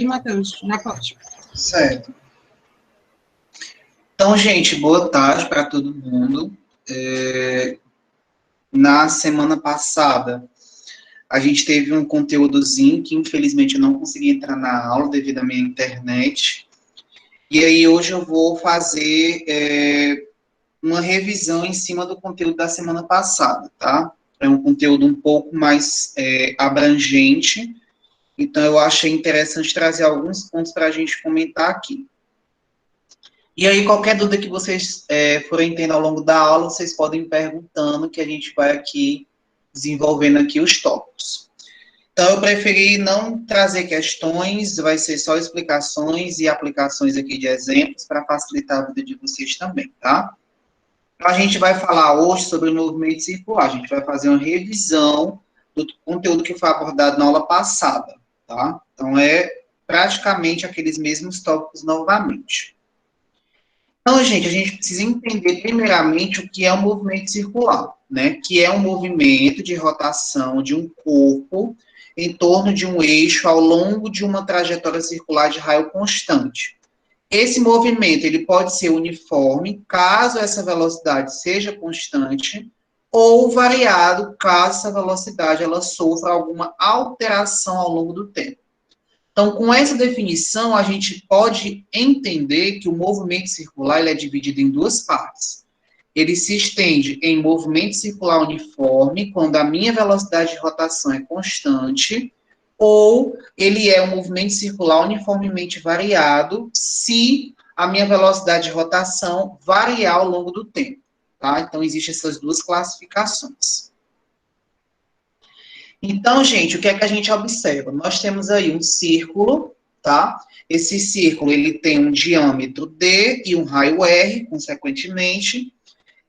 E, Matheus, já pode. Certo. Então, gente, boa tarde para todo mundo. Na semana passada, a gente teve um conteúdozinho que, infelizmente, eu não consegui entrar na aula devido à minha internet. E aí, hoje eu vou fazer uma revisão em cima do conteúdo da semana passada, tá? É um conteúdo um pouco mais abrangente, então eu achei interessante trazer alguns pontos para a gente comentar aqui. E aí, qualquer dúvida que vocês forem tendo ao longo da aula, vocês podem ir perguntando, que a gente vai aqui desenvolvendo aqui os tópicos. Então, eu preferi não trazer questões, vai ser só explicações e aplicações aqui de exemplos para facilitar a vida de vocês também, tá? Então, a gente vai falar hoje sobre o movimento circular. A gente vai fazer uma revisão do conteúdo que foi abordado na aula passada, tá? Então, é praticamente aqueles mesmos tópicos novamente. Então, gente, a gente precisa entender primeiramente o que é um movimento circular, né? Que é um movimento de rotação de um corpo em torno de um eixo ao longo de uma trajetória circular de raio constante. Esse movimento, ele pode ser uniforme, caso essa velocidade seja constante, ou variado, caso essa velocidade ela sofra alguma alteração ao longo do tempo. Então, com essa definição, a gente pode entender que o movimento circular ele é dividido em duas partes. Ele se estende em movimento circular uniforme, quando a minha velocidade de rotação é constante, ou ele é um movimento circular uniformemente variado, se a minha velocidade de rotação variar ao longo do tempo. Tá? Então, existem essas duas classificações. Então, gente, o que é que a gente observa? Nós temos aí um círculo, tá? Esse círculo, ele tem um diâmetro D e um raio R, consequentemente.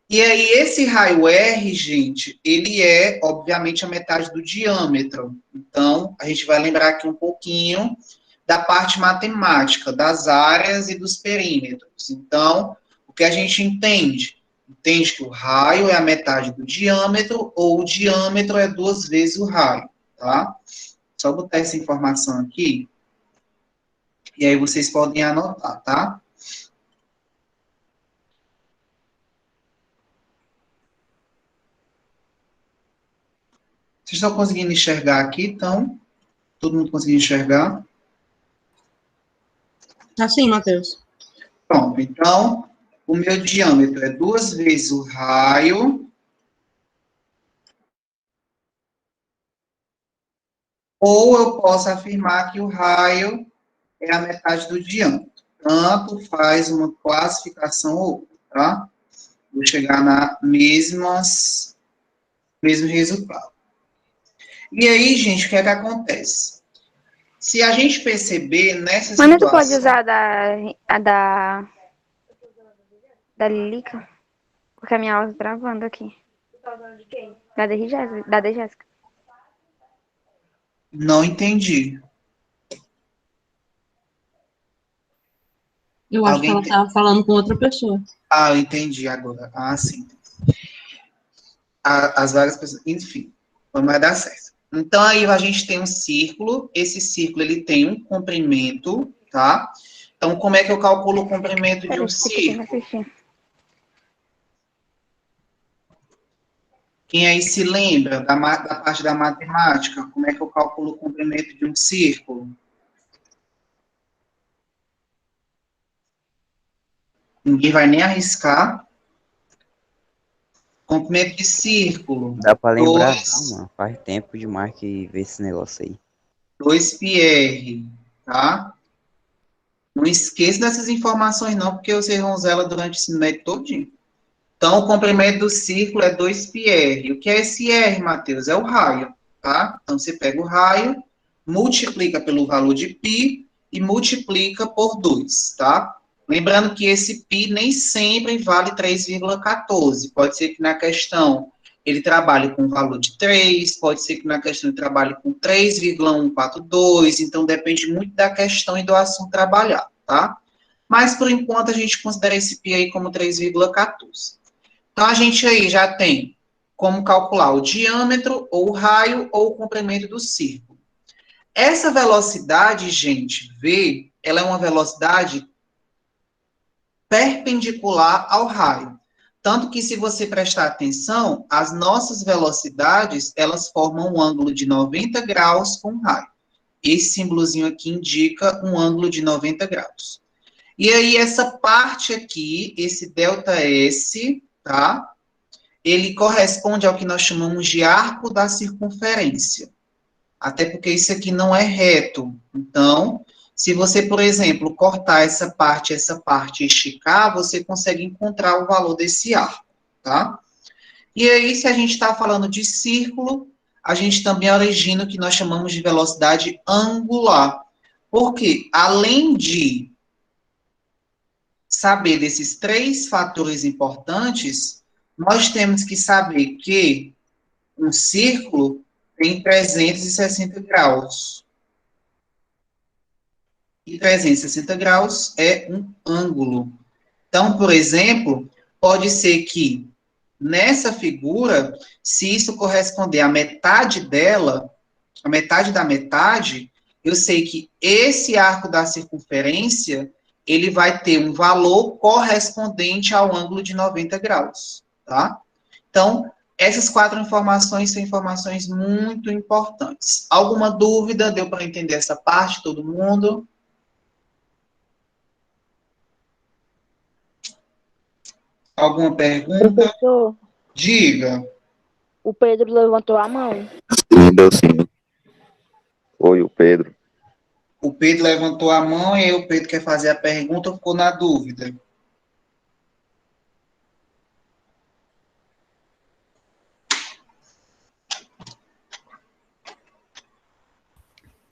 E aí, esse raio R, gente, ele é, obviamente, a metade do diâmetro. Então, a gente vai lembrar aqui um pouquinho da parte matemática, das áreas e dos perímetros. Então, o que a gente entende? Entende que o raio é a metade do diâmetro, ou o diâmetro é 2 vezes o raio, tá? Só botar essa informação aqui, e aí vocês podem anotar, tá? Vocês estão conseguindo enxergar aqui, então? Todo mundo conseguindo enxergar? Assim, Matheus. Pronto, então, o meu diâmetro é 2 vezes o raio, ou eu posso afirmar que o raio é a metade do diâmetro. Tanto faz uma classificação ou outra, tá? Vou chegar na mesmo resultado. E aí, gente, o que é que acontece? Se a gente perceber nessa Mano, tu pode situação... usar da Lilica? Porque a minha aula tá travando aqui. Da de Jéssica. Não entendi. Eu acho que ela estava falando com outra pessoa. Ah, eu entendi agora. Ah, sim. As várias pessoas... Enfim, não vai dar certo. Então, aí a gente tem um círculo. Esse círculo, ele tem um comprimento, tá? Então, como é que eu calculo o comprimento de um círculo? Quem aí se lembra da parte da matemática? Como é que eu calculo o comprimento de um círculo? Ninguém vai nem arriscar. Comprimento de círculo. Dá pra lembrar, não, mano. Faz tempo demais que vê esse negócio aí. 2πr, tá? Não esqueça dessas informações, não, porque vocês vão usar ela durante esse método todinho. Então, o comprimento do círculo é 2πr. O que é esse R, Matheus? É o raio, tá? Então, você pega o raio, multiplica pelo valor de π e multiplica por 2, tá? Lembrando que esse π nem sempre vale 3,14. Pode ser que na questão ele trabalhe com o valor de 3, pode ser que na questão ele trabalhe com 3,142, então depende muito da questão e do assunto trabalhado, tá? Mas, por enquanto, a gente considera esse π aí como 3,14. Então, a gente aí já tem como calcular o diâmetro, ou o raio, ou o comprimento do círculo. Essa velocidade, gente, V, ela é uma velocidade perpendicular ao raio. Tanto que, se você prestar atenção, as nossas velocidades, elas formam um ângulo de 90 graus com o raio. Esse símbolozinho aqui indica um ângulo de 90 graus. E aí, essa parte aqui, esse ΔS, tá? Ele corresponde ao que nós chamamos de arco da circunferência. Até porque isso aqui não é reto. Então, se você, por exemplo, cortar essa parte e esticar, você consegue encontrar o valor desse arco, tá? E aí, se a gente está falando de círculo, a gente também origina o que nós chamamos de velocidade angular. Porque, além de saber desses três fatores importantes, nós temos que saber que um círculo tem 360 graus. E 360 graus é um ângulo. Então, por exemplo, pode ser que nessa figura, se isso corresponder à metade dela, a metade da metade, eu sei que esse arco da circunferência, ele vai ter um valor correspondente ao ângulo de 90 graus, tá? Então, essas 4 informações são informações muito importantes. Alguma dúvida? Deu para entender essa parte, todo mundo? Alguma pergunta? Professor, Diga. o Pedro levantou a mão. Sim, deu sim. Oi, o Pedro. O Pedro levantou a mão e aí o Pedro quer fazer a pergunta ou ficou na dúvida?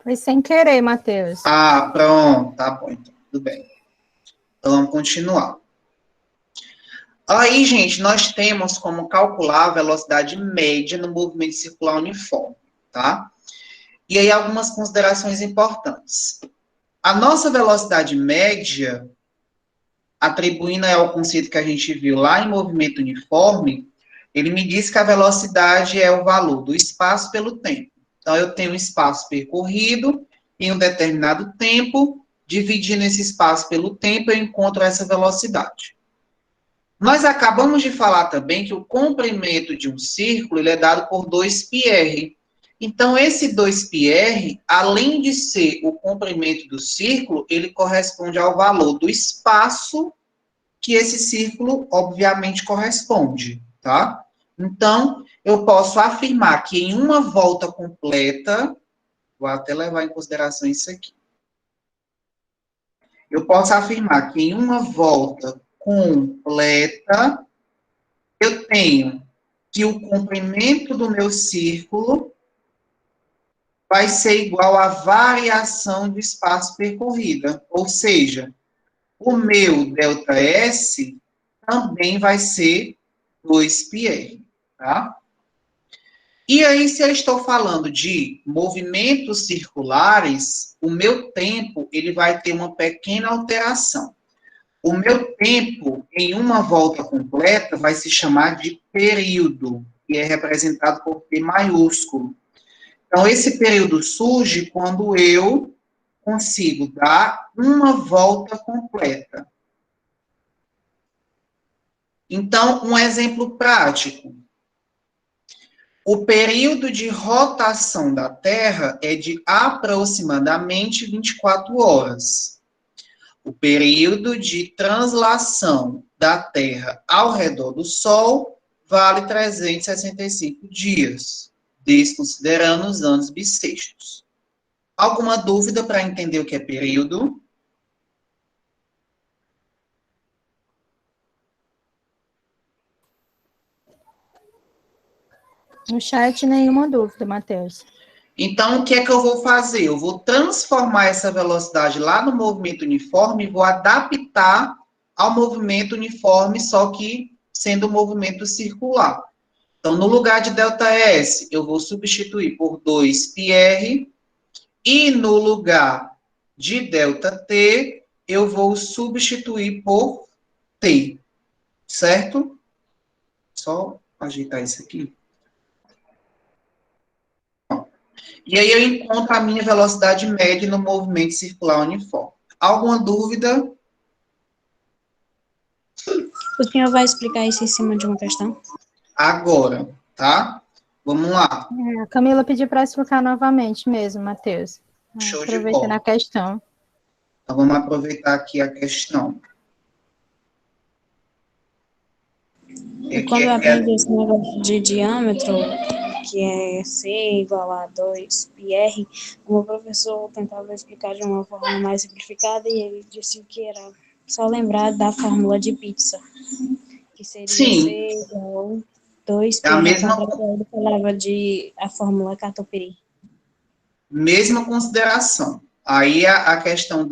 Foi sem querer, Matheus. Ah, pronto, tá bom, então, tudo bem. Então, vamos continuar. Aí, gente, nós temos como calcular a velocidade média no movimento circular uniforme, tá? E aí, algumas considerações importantes. A nossa velocidade média, atribuindo ao conceito que a gente viu lá em movimento uniforme, ele me diz que a velocidade é o valor do espaço pelo tempo. Então, eu tenho um espaço percorrido em um determinado tempo, dividindo esse espaço pelo tempo, eu encontro essa velocidade. Nós acabamos de falar também que o comprimento de um círculo ele é dado por 2πr. Então, esse 2πr, além de ser o comprimento do círculo, ele corresponde ao valor do espaço que esse círculo, obviamente, corresponde, tá? Então, eu posso afirmar que em uma volta completa, vou até levar em consideração isso aqui. Eu posso afirmar que em uma volta completa, eu tenho que o comprimento do meu círculo vai ser igual à variação de espaço percorrida. Ou seja, o meu ΔS também vai ser 2πr, tá? E aí, se eu estou falando de movimentos circulares, o meu tempo, ele vai ter uma pequena alteração. O meu tempo em uma volta completa vai se chamar de período, que é representado por P maiúsculo. Então, esse período surge quando eu consigo dar uma volta completa. Então, um exemplo prático. O período de rotação da Terra é de aproximadamente 24 horas. O período de translação da Terra ao redor do Sol vale 365 dias, desconsiderando os anos bissextos. Alguma dúvida para entender o que é período? No chat, nenhuma dúvida, Matheus. Então, o que é que eu vou fazer? Eu vou transformar essa velocidade lá no movimento uniforme e vou adaptar ao movimento uniforme, só que sendo um movimento circular. Então, no lugar de ΔS, eu vou substituir por 2πr, e no lugar de ΔT, eu vou substituir por T, certo? Só ajeitar isso aqui. E aí eu encontro a minha velocidade média no movimento circular uniforme. Alguma dúvida? O senhor vai explicar isso em cima de uma questão? Agora, tá? Vamos lá. A Camila pediu para explicar novamente mesmo, Matheus. Show de Aproveitando a bola. questão. Então, vamos aproveitar aqui a questão. E quando eu aprendi esse negócio de diâmetro, que é C igual a 2πr, o meu professor tentava explicar de uma forma mais simplificada e ele disse que era só lembrar da fórmula de pizza, que seria Sim. C igual a 2π. É a mesma Ele falava de a fórmula Catupiry. Mesma consideração. Aí a questão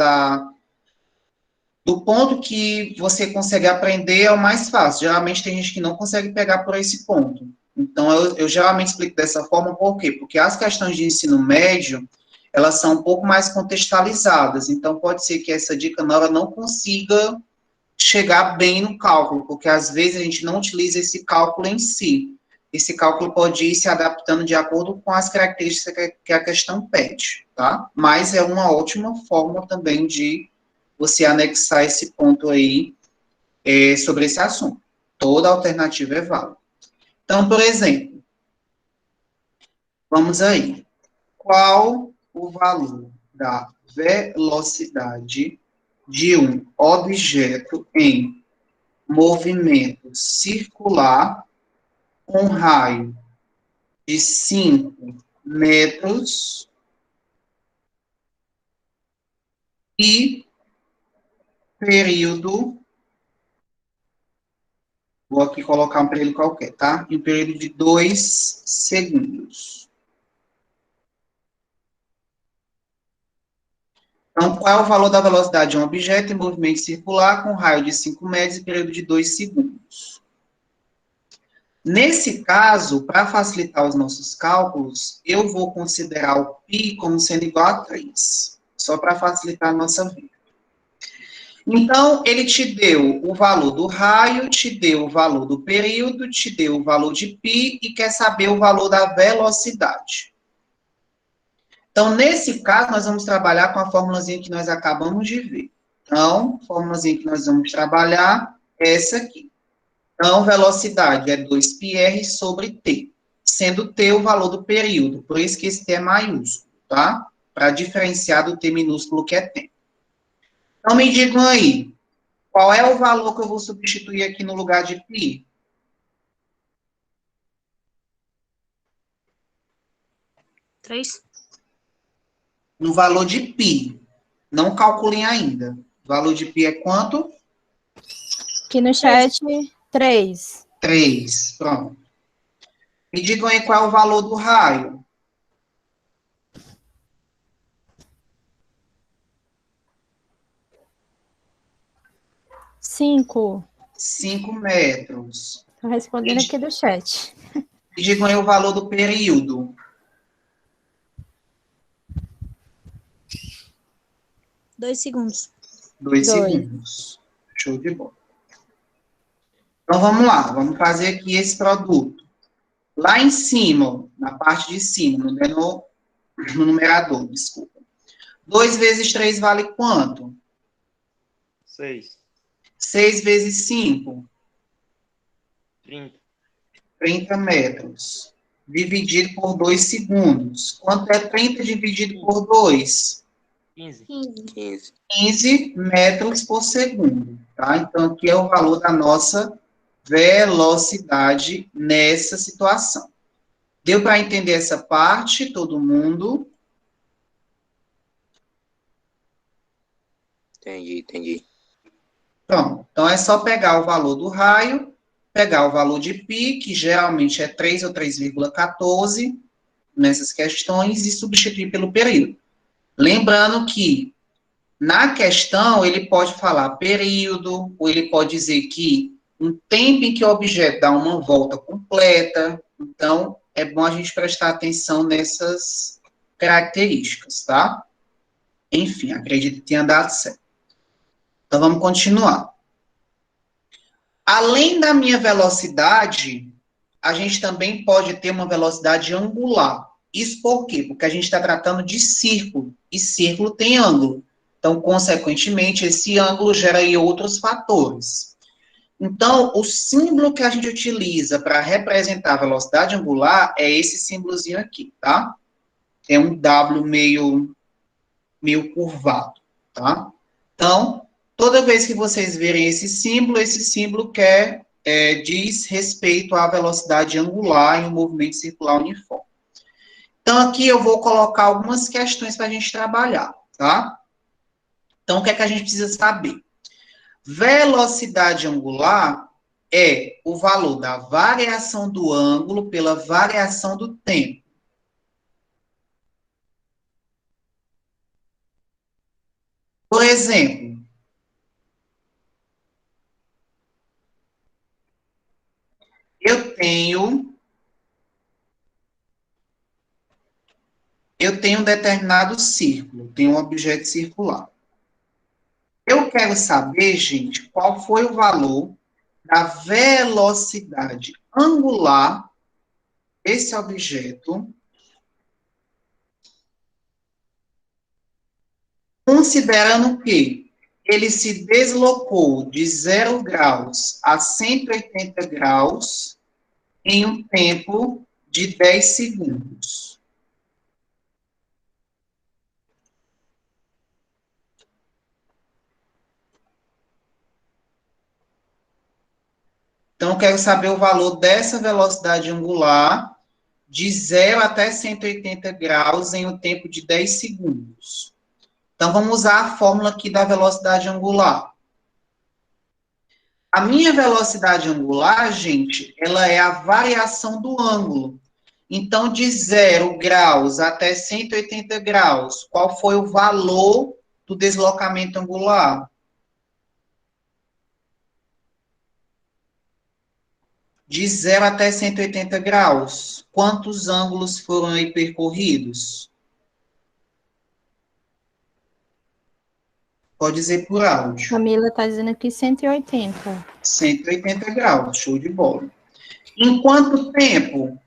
do ponto que você consegue aprender é o mais fácil. Geralmente tem gente que não consegue pegar por esse ponto. Então, eu geralmente explico dessa forma, por quê? Porque as questões de ensino médio, elas são um pouco mais contextualizadas. Então, pode ser que essa dica na hora não consiga chegar bem no cálculo, porque às vezes a gente não utiliza esse cálculo em si. Esse cálculo pode ir se adaptando de acordo com as características que a questão pede, tá? Mas é uma ótima forma também de você anexar esse ponto aí sobre esse assunto. Toda alternativa é válida. Então, por exemplo, vamos aí. Qual o valor da velocidade de um objeto em movimento circular com raio de 5 metros e período, vou aqui colocar um período qualquer, tá? E um período de 2 segundos. Então, qual é o valor da velocidade de um objeto em movimento circular com raio de 5 metros e período de 2 segundos? Nesse caso, para facilitar os nossos cálculos, eu vou considerar o π como sendo igual a 3, só para facilitar a nossa vida. Então, ele te deu o valor do raio, te deu o valor do período, te deu o valor de π e quer saber o valor da velocidade. Então, nesse caso, nós vamos trabalhar com a formulazinha que nós acabamos de ver. Então, a formulazinha que nós vamos trabalhar é essa aqui. Então, velocidade é 2πr sobre t, sendo t o valor do período, por isso que esse t é maiúsculo, tá? Para diferenciar do t minúsculo que é tempo. Então, me digam aí, qual é o valor que eu vou substituir aqui no lugar de π? Três? No valor de π. Não calculem ainda. O valor de π é quanto? Aqui no chat, 3. 3. Pronto. Me digam aí qual é o valor do raio. Cinco. 5 metros. Estou respondendo aqui do chat. Me digam aí o valor do período. 2 segundos. 2 segundos. Show de bola. Então, vamos lá. Vamos fazer aqui esse produto. Lá em cima, na parte de cima, no numerador, desculpa. 2 vezes 3 vale quanto? 6. 6 vezes 5? 30. 30 metros. Dividido por 2 segundos. Quanto é 30 dividido por 2? 15. 15. 15 metros por segundo. Tá? Então, aqui é o valor da nossa velocidade nessa situação. Deu para entender essa parte, todo mundo? Entendi. Pronto. Então, é só pegar o valor do raio, pegar o valor de π, que geralmente é 3 ou 3,14 nessas questões, e substituir pelo período. Lembrando que, na questão, ele pode falar período, ou ele pode dizer que um tempo em que o objeto dá uma volta completa. Então, é bom a gente prestar atenção nessas características, tá? Enfim, acredito que tenha dado certo. Então, vamos continuar. Além da minha velocidade, a gente também pode ter uma velocidade angular. Isso por quê? Porque a gente está tratando de círculo, e círculo tem ângulo. Então, consequentemente, esse ângulo gera aí outros fatores. Então, o símbolo que a gente utiliza para representar a velocidade angular é esse símbolozinho aqui, tá? É um W meio curvado, tá? Então, toda vez que vocês verem esse símbolo diz respeito à velocidade angular em um movimento circular uniforme. Então, aqui eu vou colocar algumas questões para a gente trabalhar, tá? Então, o que é que a gente precisa saber? Velocidade angular é o valor da variação do ângulo pela variação do tempo. Por exemplo, eu tenho um determinado círculo, tenho um objeto circular. Eu quero saber, gente, qual foi o valor da velocidade angular desse objeto, considerando que ele se deslocou de 0 graus a 180 graus em um tempo de 10 segundos. Então, eu quero saber o valor dessa velocidade angular de 0 até 180 graus em um tempo de 10 segundos. Então, vamos usar a fórmula aqui da velocidade angular. A minha velocidade angular, gente, ela é a variação do ângulo. Então, de 0 graus até 180 graus, qual foi o valor do deslocamento angular? De 0 até 180 graus, quantos ângulos foram aí percorridos? Pode dizer por áudio. Camila está dizendo aqui 180. 180 graus, show de bola. Em quanto tempo?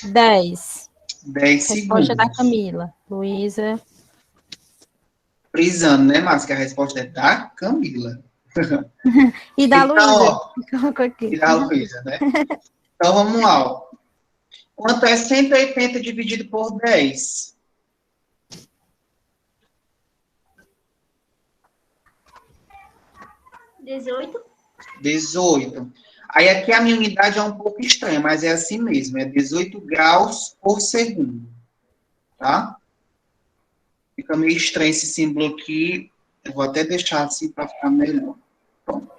10. 10 segundos. Resposta da Camila. Luísa. Frisando, né, Márcia, que a resposta é da Camila. E da Então, Luísa. ó, Colocou aqui. e da Luísa, né? Então, vamos lá, ó. Quanto é 180 dividido por 10? 18. Aí aqui a minha unidade é um pouco estranha, mas é assim mesmo, é 18 graus por segundo, tá? Fica meio estranho esse símbolo aqui, eu vou até deixar assim para ficar melhor. Pronto.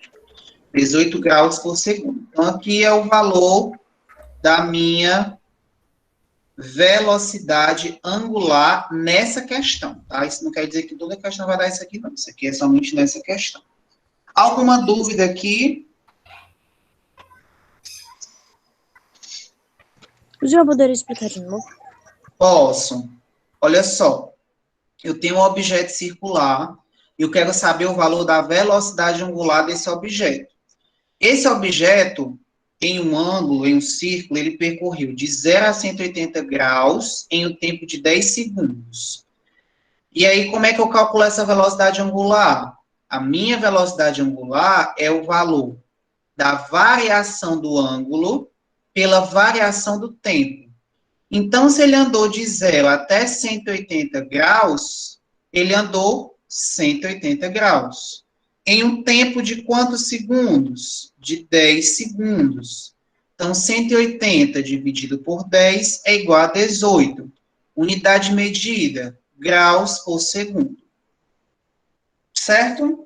18 graus por segundo. Então, aqui é o valor da minha velocidade angular nessa questão, tá? Isso não quer dizer que toda questão vai dar isso aqui, não. Isso aqui é somente nessa questão. Alguma dúvida aqui? O senhor poderia explicar de novo? Posso. Olha só. Eu tenho um objeto circular e eu quero saber o valor da velocidade angular desse objeto. Esse objeto, em um ângulo, em um círculo, ele percorreu de 0 a 180 graus em um tempo de 10 segundos. E aí, como é que eu calculo essa velocidade angular? A minha velocidade angular é o valor da variação do ângulo pela variação do tempo. Então, se ele andou de 0 até 180 graus, ele andou 180 graus. Em um tempo de quantos segundos? De 10 segundos. Então, 180 dividido por 10 é igual a 18. Unidade medida, graus por segundo. Certo?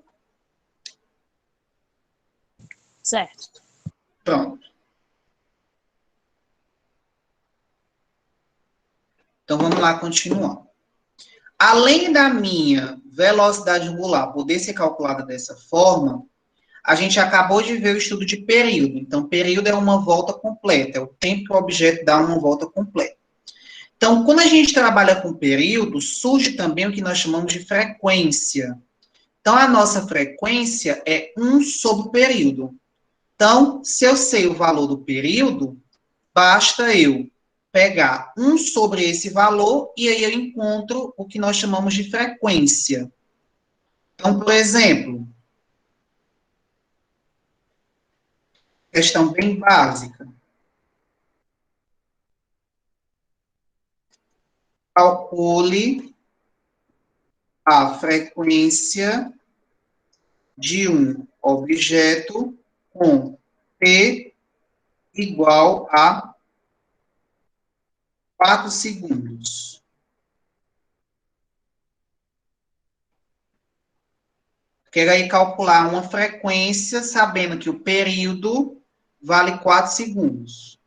Certo. Pronto. Então, vamos lá continuar. Além da minha velocidade angular poder ser calculada dessa forma, a gente acabou de ver o estudo de período. Então, período é uma volta completa, é o tempo que o objeto dá uma volta completa. Então, quando a gente trabalha com período, surge também o que nós chamamos de frequência. Então, a nossa frequência é 1 sobre o período. Então, se eu sei o valor do período, basta eu pegar 1 sobre esse valor e aí eu encontro o que nós chamamos de frequência. Então, por exemplo, questão bem básica. Calcule a frequência de um objeto com T igual a 4 segundos. Quero aí calcular uma frequência, sabendo que o período vale 4 segundos.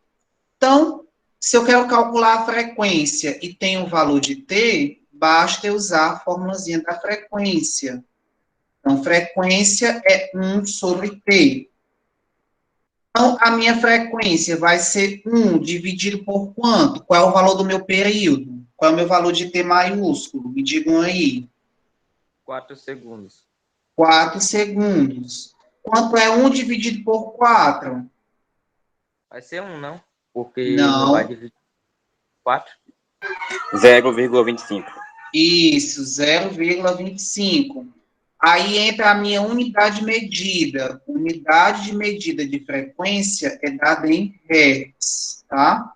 Então, se eu quero calcular a frequência e tenho o valor de T, basta eu usar a formulazinha da frequência. Então, frequência é 1 sobre T. Então, a minha frequência vai ser 1 dividido por quanto? Qual é o valor do meu período? Qual é o meu valor de T maiúsculo? Me digam aí. 4 segundos. 4 segundos. Quanto é 1 dividido por 4? Vai ser 1, não? Porque Não. não vai dividir 4. 0,25. Isso, 0,25. Aí entra a minha unidade de medida. Unidade de medida de frequência é dada em Hertz, tá?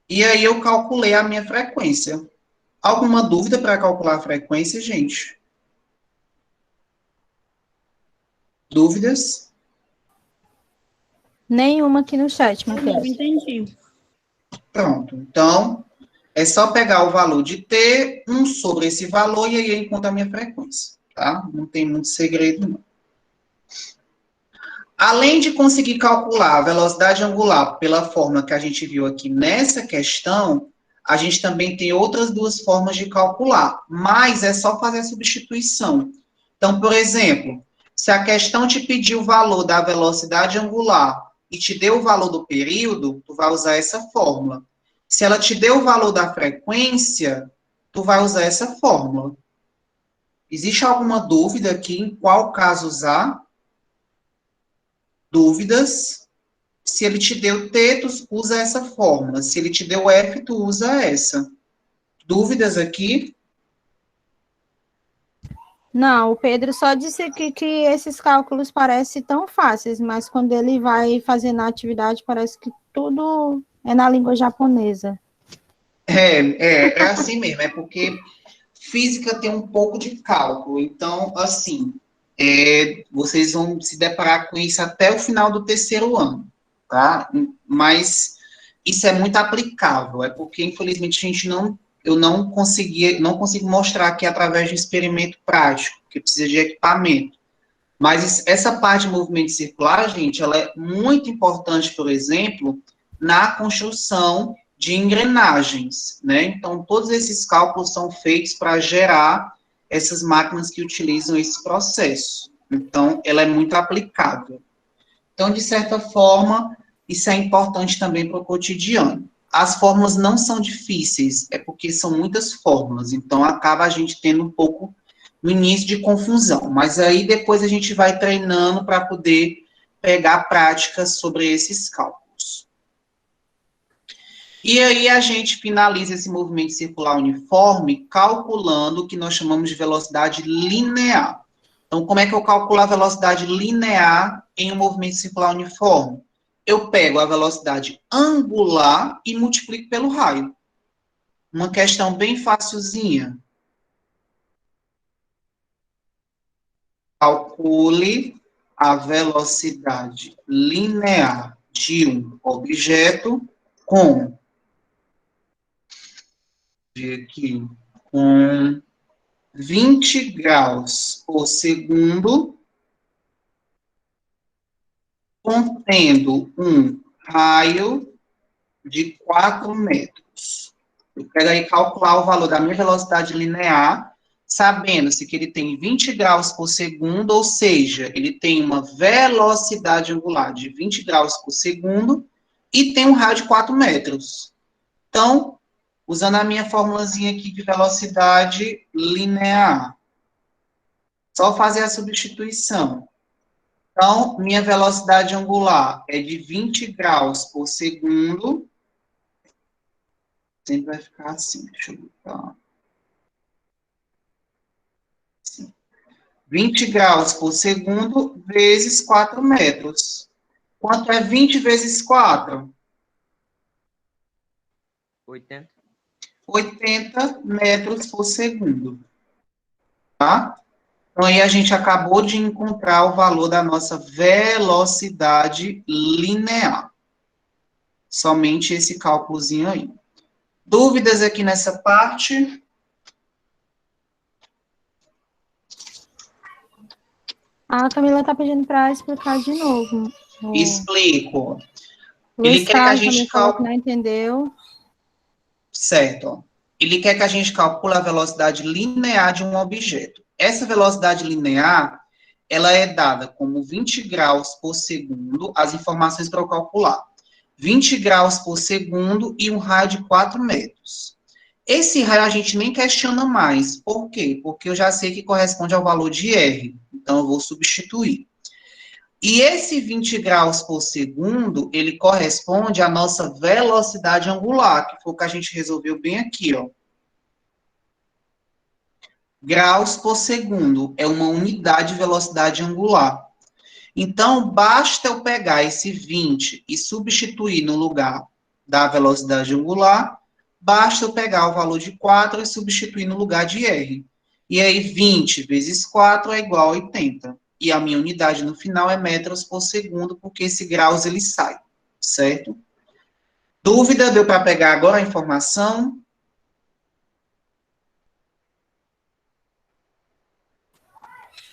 E aí eu calculei a minha frequência. Alguma dúvida para calcular a frequência, gente? Dúvidas? Nenhuma aqui no chat, Não Matheus. entendi. Pronto. Então, é só pegar o valor de T, 1 sobre esse valor, e aí eu encontro a minha frequência, tá? Não tem muito segredo, não. Além de conseguir calcular a velocidade angular pela fórmula que a gente viu aqui nessa questão, a gente também tem outras 2 formas de calcular, mas é só fazer a substituição. Então, por exemplo, se a questão te pediu o valor da velocidade angular e te deu o valor do período, tu vai usar essa fórmula. Se ela te deu o valor da frequência, tu vai usar essa fórmula. Existe alguma dúvida aqui em qual caso usar? Dúvidas? Se ele te deu T, tu usa essa fórmula. Se ele te deu F, tu usa essa. Dúvidas aqui? Não, o Pedro só disse aqui que esses cálculos parecem tão fáceis, mas quando ele vai fazendo a atividade, parece que tudo é na língua japonesa. É assim mesmo. É porque física tem um pouco de cálculo. Então, assim, vocês vão se deparar com isso até o final do 3º ano, tá? Mas isso é muito aplicável. É porque, infelizmente, eu não consigo mostrar aqui através de um experimento prático, que precisa de equipamento. Mas essa parte de movimento circular, gente, ela é muito importante, por exemplo, na construção de engrenagens, né? Então, todos esses cálculos são feitos para gerar essas máquinas que utilizam esse processo. Então, ela é muito aplicável. Então, de certa forma, isso é importante também para o cotidiano. As fórmulas não são difíceis, é porque são muitas fórmulas, então acaba a gente tendo um pouco no início de confusão, mas aí depois a gente vai treinando para poder pegar práticas sobre esses cálculos. E aí a gente finaliza esse movimento circular uniforme calculando o que nós chamamos de velocidade linear. Então, como é que eu calculo a velocidade linear em um movimento circular uniforme? Eu pego a velocidade angular e multiplico pelo raio. Uma questão bem facilzinha. Calcule a velocidade linear de um objeto com 20 graus por segundo, contendo um raio de 4 metros. Eu quero aí calcular o valor da minha velocidade linear, sabendo se que ele tem 20 graus por segundo, ou seja, ele tem uma velocidade angular de 20 graus por segundo e tem um raio de 4 metros. Então, Usando a minha formulazinha aqui de velocidade linear. Só fazer a substituição. Então, minha velocidade angular é de 20 graus por segundo. Sempre vai ficar assim, deixa eu botar. Assim. 20 graus por segundo vezes 4 metros. Quanto é 20 vezes 4? 80. 80 metros por segundo. Tá? Então, aí a gente acabou de encontrar o valor da nossa velocidade linear. Somente esse cálculozinho aí. Dúvidas aqui nessa parte? A Camila está pedindo para explicar de novo. Explico. O Ele quer que a Estado gente também falou que não entendeu. Certo. Ó. Ele quer que a gente calcule a velocidade linear de um objeto. Essa velocidade linear, ela é dada como 20 graus por segundo, as informações para eu calcular. 20 graus por segundo e um raio de 4 metros. Esse raio a gente nem questiona mais. Por quê? Porque eu já sei que corresponde ao valor de R. Então, eu vou substituir. E esse 20 graus por segundo, ele corresponde à nossa velocidade angular, que foi o que a gente resolveu bem aqui, ó. Graus por segundo é uma unidade de velocidade angular. Então, basta eu pegar esse 20 e substituir no lugar da velocidade angular, basta eu pegar o valor de 4 e substituir no lugar de R. E aí, 20 vezes 4 é igual a 80. E a minha unidade no final é metros por segundo, porque esse graus ele sai, certo? Dúvida? Deu para pegar agora a informação?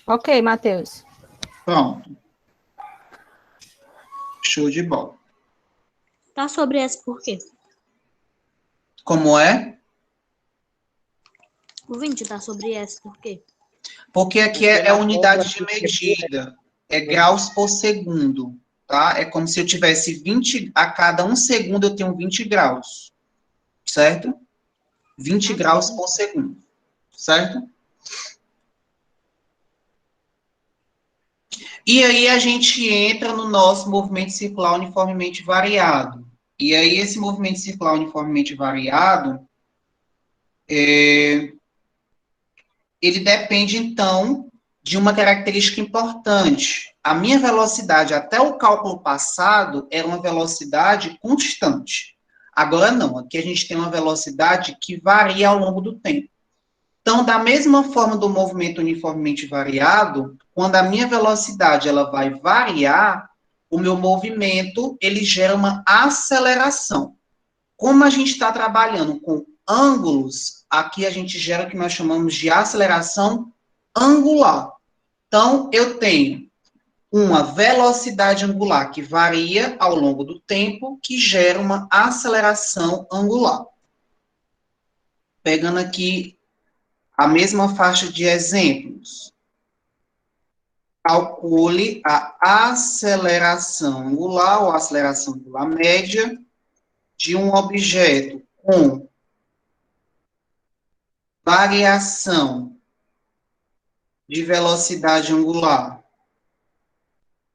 Ok, Matheus. Pronto. Show de bola. Tá sobre S por quê? Como é? O 20 tá sobre S por quê? Porque aqui é unidade de medida. É graus por segundo, tá? É como se eu tivesse 20, a cada 1 segundo eu tenho 20 graus, certo? 20 graus por segundo, certo? E aí a gente entra no nosso movimento circular uniformemente variado. E aí esse movimento circular uniformemente variado, ele depende, então, de uma característica importante. A minha velocidade até o cálculo passado era uma velocidade constante. Agora não, aqui a gente tem uma velocidade que varia ao longo do tempo. Então, da mesma forma do movimento uniformemente variado, quando a minha velocidade ela vai variar, o meu movimento ele gera uma aceleração. Como a gente está trabalhando com ângulos, aqui a gente gera o que nós chamamos de aceleração angular. Então, eu tenho uma velocidade angular que varia ao longo do tempo, que gera uma aceleração angular. Pegando aqui a mesma faixa de exemplos. Calcule a aceleração angular ou aceleração angular média de um objeto com variação de velocidade angular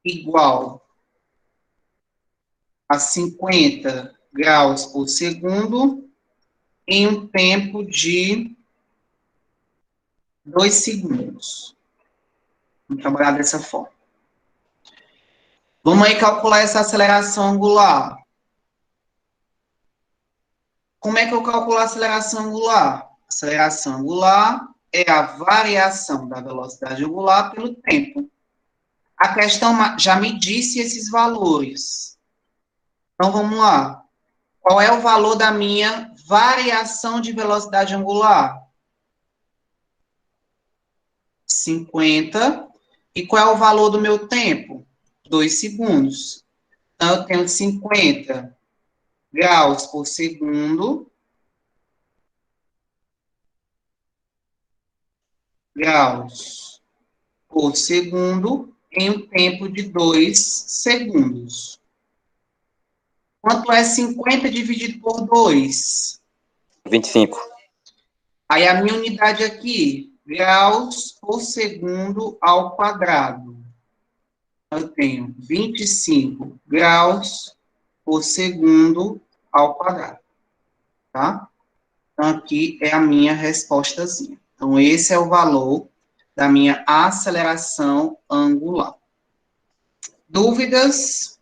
igual a 50 graus por segundo em um tempo de 2 segundos. Vamos trabalhar dessa forma. Vamos aí calcular essa aceleração angular. Como é que eu calculo a aceleração angular? Aceleração angular é a variação da velocidade angular pelo tempo. A questão já me disse esses valores. Então, vamos lá. Qual é o valor da minha variação de velocidade angular? 50. E qual é o valor do meu tempo? 2 segundos. Então, eu tenho 50 graus por segundo. Graus por segundo em um tempo de 2 segundos. Quanto é 50 dividido por 2? 25. Aí a minha unidade aqui, graus por segundo ao quadrado. Eu tenho 25 graus por segundo ao quadrado, tá? Então, aqui é a minha respostazinha. Então, esse é o valor da minha aceleração angular. Dúvidas?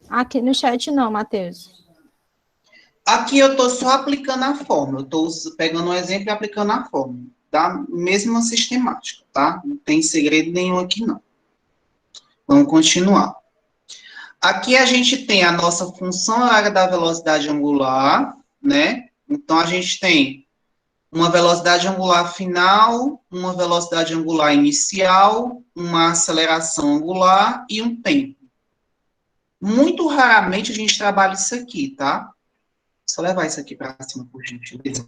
Aqui no chat não, Matheus. Aqui eu estou só aplicando a fórmula. Eu estou pegando um exemplo e aplicando a fórmula. Da mesma sistemática, tá? Não tem segredo nenhum aqui, não. Vamos continuar. Aqui a gente tem a nossa função horária da velocidade angular, né? Então, a gente tem uma velocidade angular final, uma velocidade angular inicial, uma aceleração angular e um tempo. Muito raramente a gente trabalha isso aqui, tá? Só levar isso aqui para cima, por gentileza.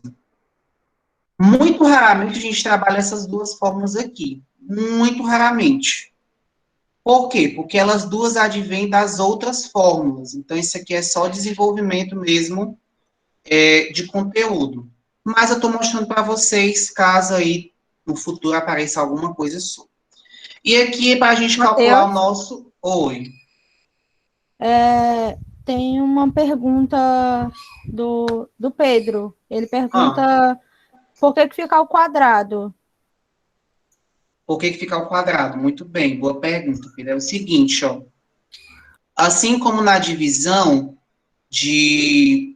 Muito raramente a gente trabalha essas duas fórmulas aqui. Muito raramente. Por quê? Porque elas duas advêm das outras fórmulas. Então, isso aqui é só desenvolvimento mesmo de conteúdo. Mas eu estou mostrando para vocês, caso aí no futuro apareça alguma coisa sobre. E aqui, para a gente calcular o nosso... Oi. Tem uma pergunta do Pedro. Ele pergunta por que fica ao quadrado? Por que fica ao quadrado? Muito bem, boa pergunta, Pedro. É o seguinte, ó. Assim como na divisão de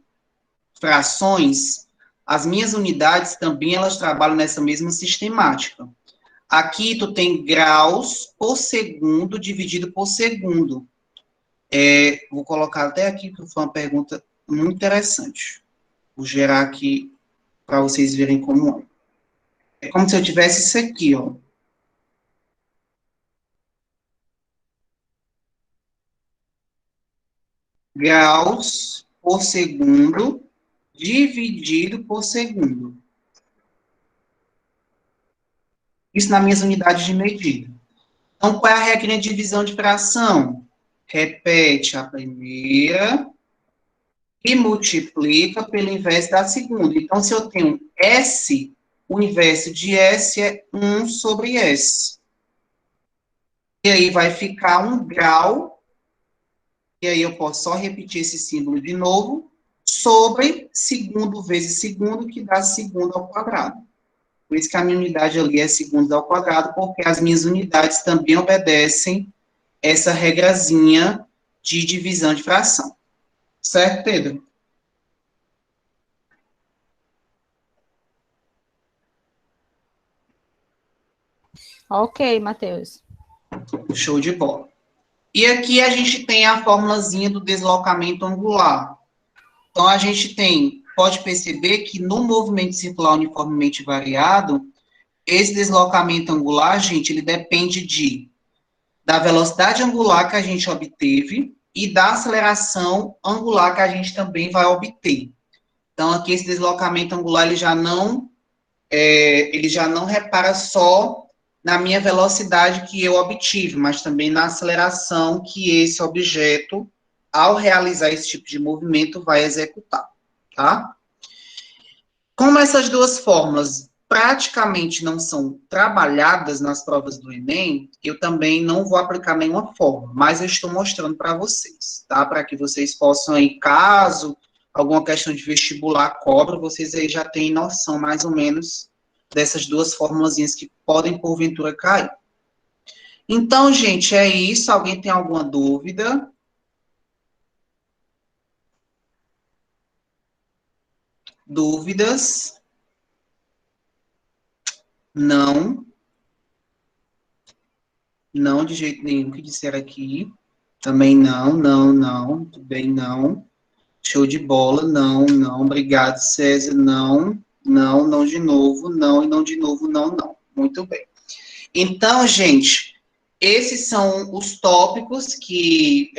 frações, as minhas unidades também elas trabalham nessa mesma sistemática. Aqui tu tem graus por segundo dividido por segundo. Vou colocar até aqui, porque foi uma pergunta muito interessante. Vou gerar aqui para vocês verem como é. É como se eu tivesse isso aqui, ó. Graus por segundo dividido por segundo. Isso nas minhas unidades de medida. Então, qual é a regra de divisão de fração? Repete a primeira e multiplica pelo inverso da segunda. Então, se eu tenho S, o inverso de S é 1 sobre S. E aí vai ficar 1 grau, e aí eu posso só repetir esse símbolo de novo, sobre segundo vezes segundo, que dá segundo ao quadrado. Por isso que a minha unidade ali é segundos ao quadrado, porque as minhas unidades também obedecem essa regrazinha de divisão de fração. Certo, Pedro? Ok, Matheus. Show de bola. E aqui a gente tem a formulazinha do deslocamento angular. Então, a gente pode perceber que no movimento circular uniformemente variado, esse deslocamento angular, gente, ele depende da velocidade angular que a gente obteve e da aceleração angular que a gente também vai obter. Então, aqui esse deslocamento angular, ele já não repara só na minha velocidade que eu obtive, mas também na aceleração que esse objeto, ao realizar esse tipo de movimento, vai executar, tá? Como essas duas fórmulas praticamente não são trabalhadas nas provas do Enem, eu também não vou aplicar nenhuma fórmula, mas eu estou mostrando para vocês, tá? Para que vocês possam, aí, caso alguma questão de vestibular cobra, vocês aí já têm noção, mais ou menos, dessas duas formulazinhas que podem, porventura, cair. Então, gente, é isso. Alguém tem alguma dúvida? Dúvidas? Não. Não, de jeito nenhum que disseram aqui. Também não. Tudo bem, não. Show de bola, não. Obrigado, César, não de novo, não, e não de novo, não. Muito bem. Então, gente, esses são os tópicos que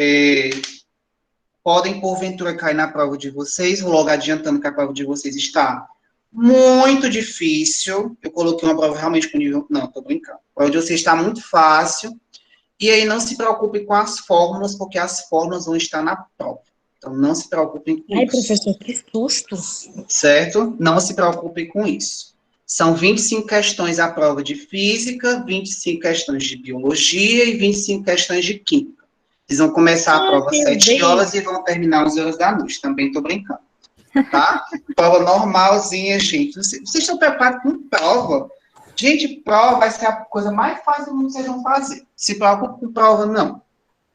podem, porventura, cair na prova de vocês. Vou logo adiantando que a prova de vocês está muito difícil. Eu coloquei uma prova realmente com nível... Não, tô brincando. A prova de vocês está muito fácil. E aí, não se preocupe com as fórmulas, porque as fórmulas vão estar na prova, Então, não se preocupem com Ai, isso. professor, que susto. Certo? Não se preocupem com isso. São 25 questões à prova de física, 25 questões de biologia e 25 questões de química. Eles vão começar a prova às meu 7 horas e vão terminar às 11 horas da noite. Também estou brincando. Tá? Prova normalzinha, gente. Vocês estão preparados com prova? Gente, prova vai ser a coisa mais fácil do mundo que vocês vão fazer. Se preocupe com prova, não.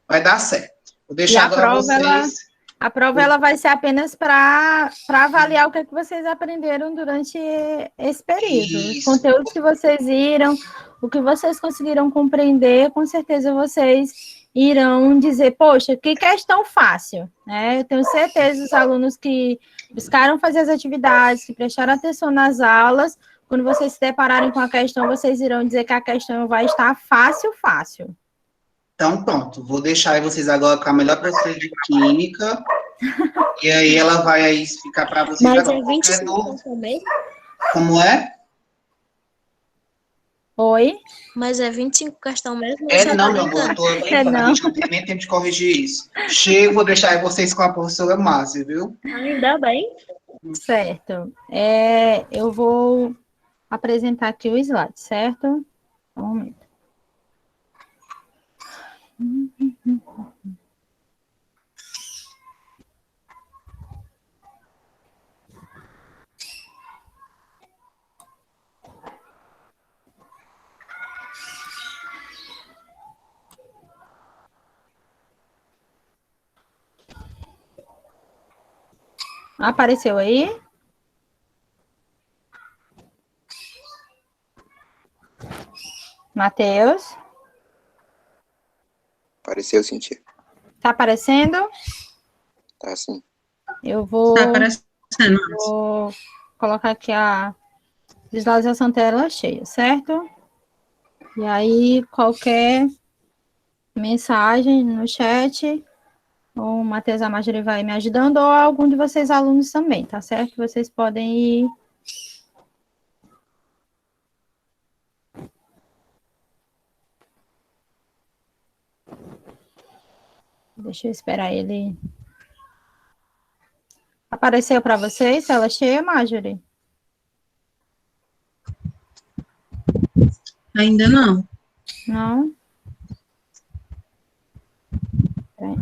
Vai dar certo. Vou E deixar a agora prova, vocês. a prova ela vai ser apenas para avaliar o que, é que vocês aprenderam durante esse período. Os Isso. conteúdos que vocês viram, o que vocês conseguiram compreender, com certeza vocês irão dizer, poxa, que questão fácil, né? Eu tenho certeza os alunos que buscaram fazer as atividades, que prestaram atenção nas aulas, quando vocês se depararem com a questão, vocês irão dizer que a questão vai estar fácil, fácil. Então, pronto. Vou deixar aí vocês agora com a melhor professora de química. E aí ela vai aí explicar para vocês Mas agora. é Qualquer 25 dúvida. questão mesmo? Como é? Oi? Mas é 25 questão mesmo? É Você não, tá meu amor, eu brincando? tô brincando. A não. gente não tem nem tempo de corrigir isso. Chego, vou deixar aí vocês com a professora Márcia, viu? Ainda bem. Certo. Eu vou apresentar aqui o slide, certo? Um momento. Apareceu aí? Matheus? Apareceu, Cintia. Tá aparecendo? Tá assim. Eu vou, Tá aparecendo. vou colocar aqui a visualização tela cheia, certo? E aí, qualquer mensagem no chat, o Matheus Amajori vai me ajudando, ou algum de vocês alunos também, tá certo? Vocês podem ir. Deixa eu esperar ele. Apareceu para vocês tela cheia, Marjorie? Ainda não. Não? Peraí.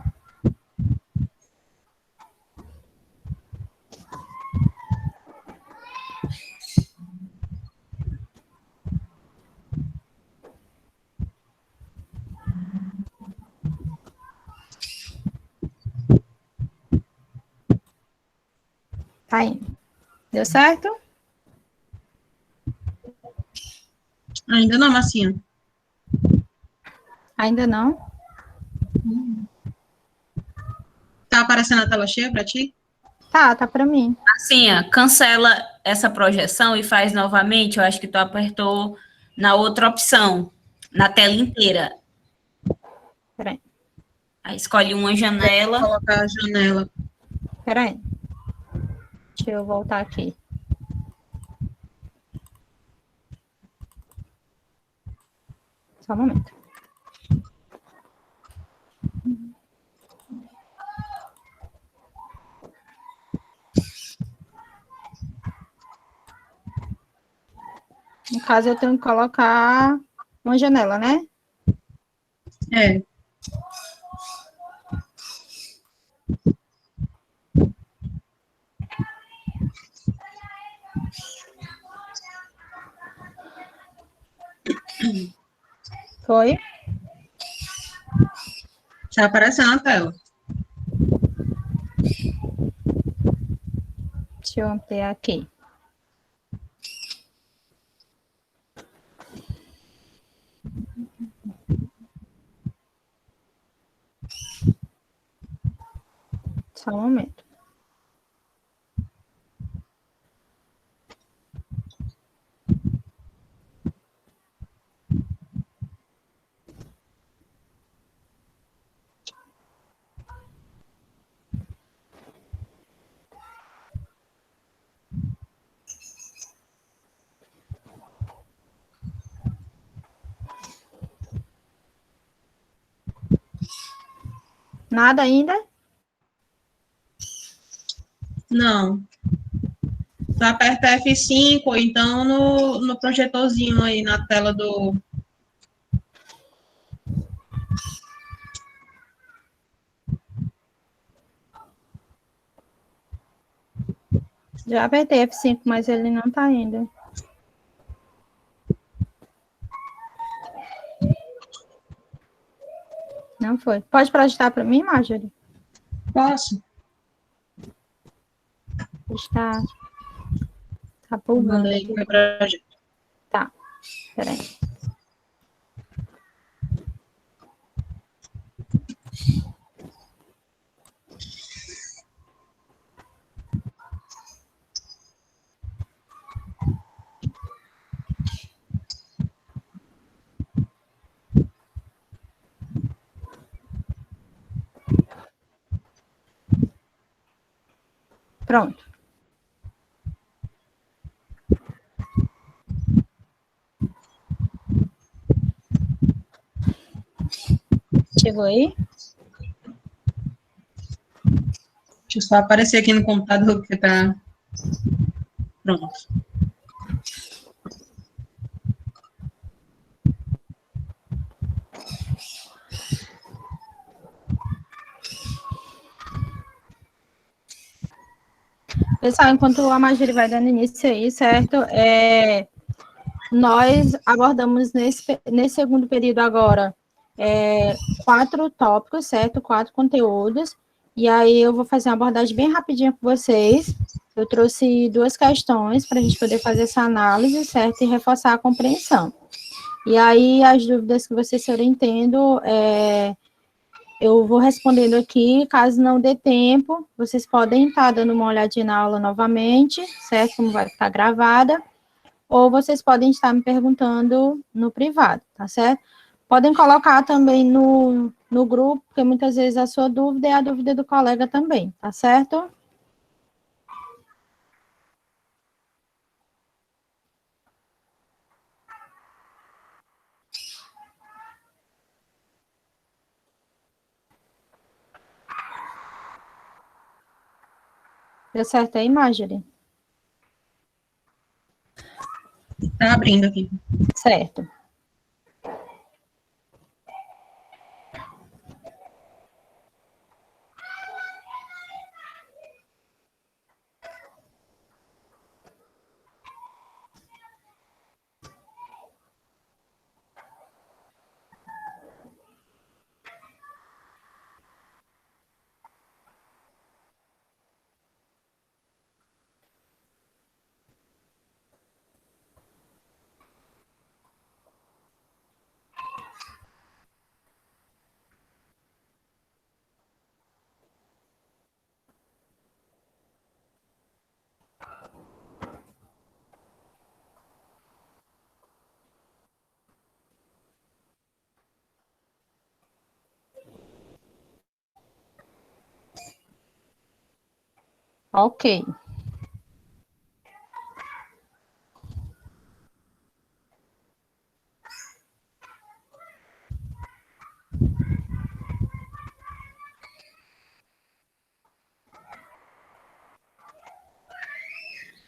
Tá indo. Deu certo? Ainda não, Marcinha. Ainda não? Tá aparecendo a tela cheia para ti? Tá para mim. Marcinha, cancela essa projeção e faz novamente. Eu acho que tu apertou na outra opção, na tela inteira. Peraí. Aí escolhe uma janela. Vou colocar a janela. Peraí. Deixa eu voltar aqui. Só um momento. No caso, eu tenho que colocar uma janela, né? É. Foi? Tá aparecendo a tela. Deixa eu ampliar aqui. Só um momento. Nada ainda? Não. Tu aperta F5 ou então no projetorzinho aí na tela do... Já apertei F5, mas ele não tá indo. Não foi. Pode projetar para mim, Marjorie? Posso? Está Manda pulgando aí aqui. meu projeto. Tá. Peraí. Pronto. Chegou aí? Deixa eu só aparecer aqui no computador, porque tá... Pronto. Pessoal, enquanto a Marjorie vai dando início aí, certo? Nós abordamos nesse segundo período agora 4 tópicos, certo? 4 conteúdos. E aí eu vou fazer uma abordagem bem rapidinha com vocês. Eu trouxe 2 questões para a gente poder fazer essa análise, certo? E reforçar a compreensão. E aí as dúvidas que vocês forem tendo, eu vou respondendo aqui, caso não dê tempo, vocês podem estar dando uma olhadinha na aula novamente, certo? Como vai ficar gravada. Ou vocês podem estar me perguntando no privado, tá certo? Podem colocar também no grupo, porque muitas vezes a sua dúvida é a dúvida do colega também, tá certo? Deu certo aí, Marjorie? Tá abrindo aqui. Certo. Ok.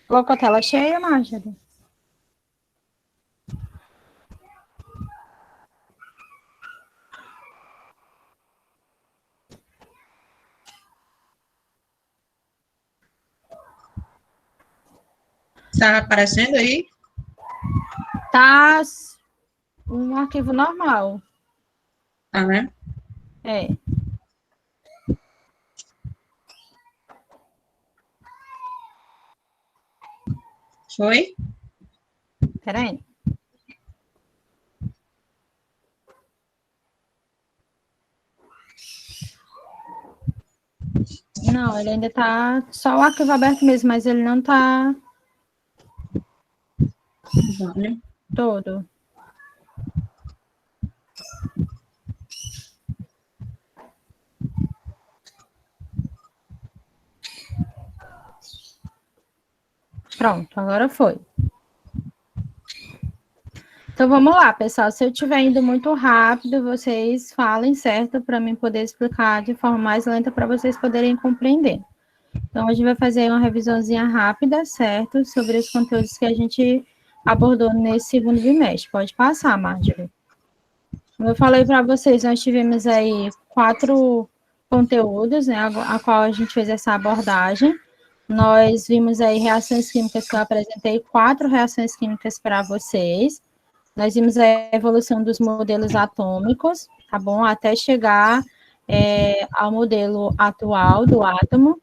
Colocou a tela cheia, Marjorie? Tá aparecendo aí? Tá um arquivo normal. Tá, né? É. Foi? Peraí. Não, ele ainda tá só o arquivo aberto mesmo, mas ele não tá Vale. todo. Pronto, agora foi. Então, vamos lá, pessoal. Se eu estiver indo muito rápido, vocês falem, certo? Para mim poder explicar de forma mais lenta para vocês poderem compreender. Então, Então, a gente vai fazer uma revisãozinha rápida, certo? Sobre os conteúdos que a gente abordou nesse segundo bimestre. Pode passar, Marjorie. Como eu falei para vocês, nós tivemos aí 4 conteúdos, né, a qual a gente fez essa abordagem. Nós vimos aí reações químicas, que eu apresentei 4 reações químicas para vocês. Nós vimos a evolução dos modelos atômicos, tá bom? Até chegar ao modelo atual do átomo.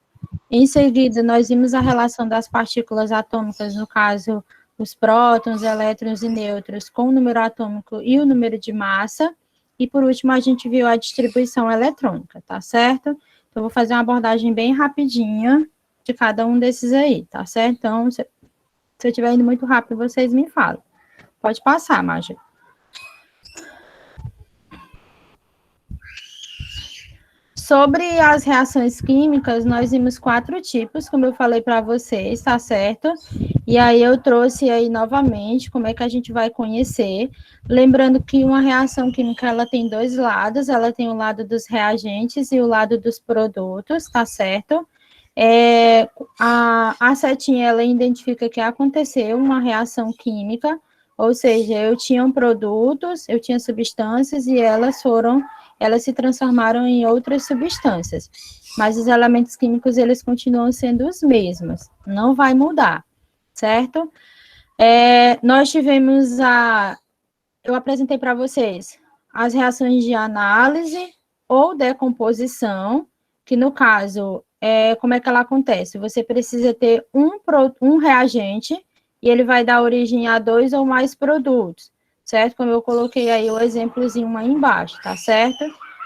Em seguida, nós vimos a relação das partículas atômicas, no caso, os prótons, elétrons e nêutrons, com o número atômico e o número de massa. E, por último, a gente viu a distribuição eletrônica, tá certo? Então, eu vou fazer uma abordagem bem rapidinha de cada um desses aí, tá certo? Então, se eu estiver indo muito rápido, vocês me falam. Pode passar, Mágia. Sobre as reações químicas, nós vimos 4 tipos, como eu falei para vocês, tá certo? E aí eu trouxe aí novamente como é que a gente vai conhecer. Lembrando que uma reação química, ela tem 2 lados, ela tem o lado dos reagentes e o lado dos produtos, tá certo? A setinha, ela identifica que aconteceu uma reação química, ou seja, eu tinha produtos, eu tinha substâncias e elas se transformaram em outras substâncias. Mas os elementos químicos, eles continuam sendo os mesmos, não vai mudar, certo? Nós tivemos eu apresentei para vocês as reações de análise ou decomposição, que no caso, como é que ela acontece? Você precisa ter um reagente e ele vai dar origem a 2 ou mais produtos, certo? Como eu coloquei aí o exemplozinho aí embaixo, tá certo?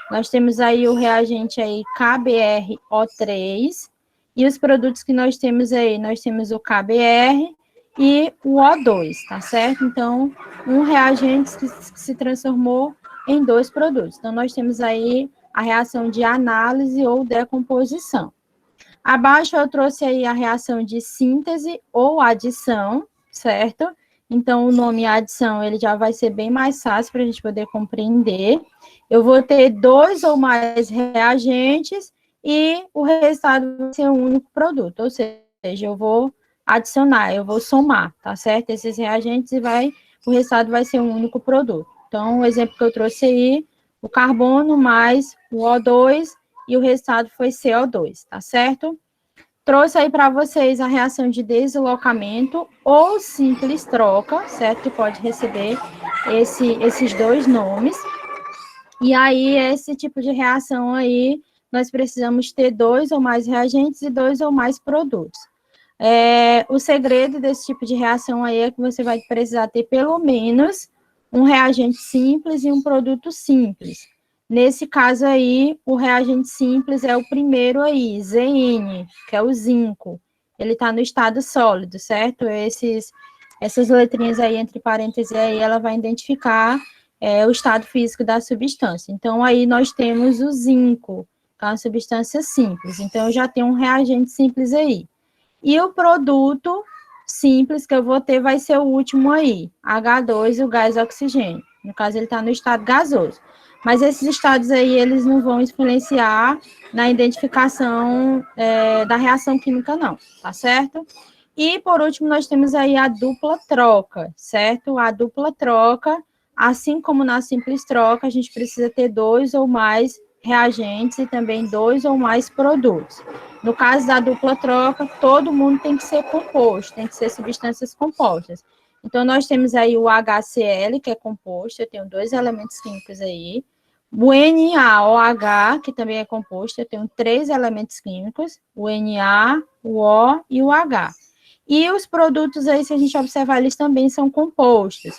Nós temos aí o reagente aí KBrO3, e os produtos que nós temos aí, nós temos o KBr e o O2, tá certo? Então, um reagente que se transformou em 2 produtos. Então, nós temos aí a reação de análise ou decomposição. Abaixo eu trouxe aí a reação de síntese ou adição, certo? Então, o nome adição, ele já vai ser bem mais fácil para a gente poder compreender. Eu vou ter 2 ou mais reagentes e o resultado vai ser um único produto, ou seja, eu vou adicionar, eu vou somar, tá certo? Esses reagentes e o resultado vai ser um único produto. Então, o exemplo que eu trouxe aí, o carbono mais o O2 e o resultado foi CO2, tá certo? Trouxe aí para vocês a reação de deslocamento ou simples troca, certo? Que pode receber esses 2 nomes. E aí, esse tipo de reação aí, nós precisamos ter 2 ou mais reagentes e 2 ou mais produtos. O segredo desse tipo de reação aí é que você vai precisar ter pelo menos um reagente simples e um produto simples. Nesse caso aí, o reagente simples é o primeiro aí, Zn, que é o zinco. Ele está no estado sólido, certo? Essas letrinhas aí, entre parênteses, aí, ela vai identificar o estado físico da substância. Então, aí nós temos o zinco, que é uma substância simples. Então, eu já tenho um reagente simples aí. E o produto simples que eu vou ter vai ser o último aí, H2, o gás oxigênio. No caso, ele está no estado gasoso. Mas esses estados aí, eles não vão influenciar na identificação da reação química, não, tá certo? E, por último, nós temos aí a dupla troca, certo? A dupla troca, assim como na simples troca, a gente precisa ter 2 ou mais reagentes e também 2 ou mais produtos. No caso da dupla troca, todo mundo tem que ser composto, tem que ser substâncias compostas. Então, nós temos aí o HCl, que é composto, eu tenho 2 elementos químicos aí. O NaOH, que também é composto, eu tenho 3 elementos químicos, o Na, o O e o H. E os produtos aí, se a gente observar, eles também são compostos.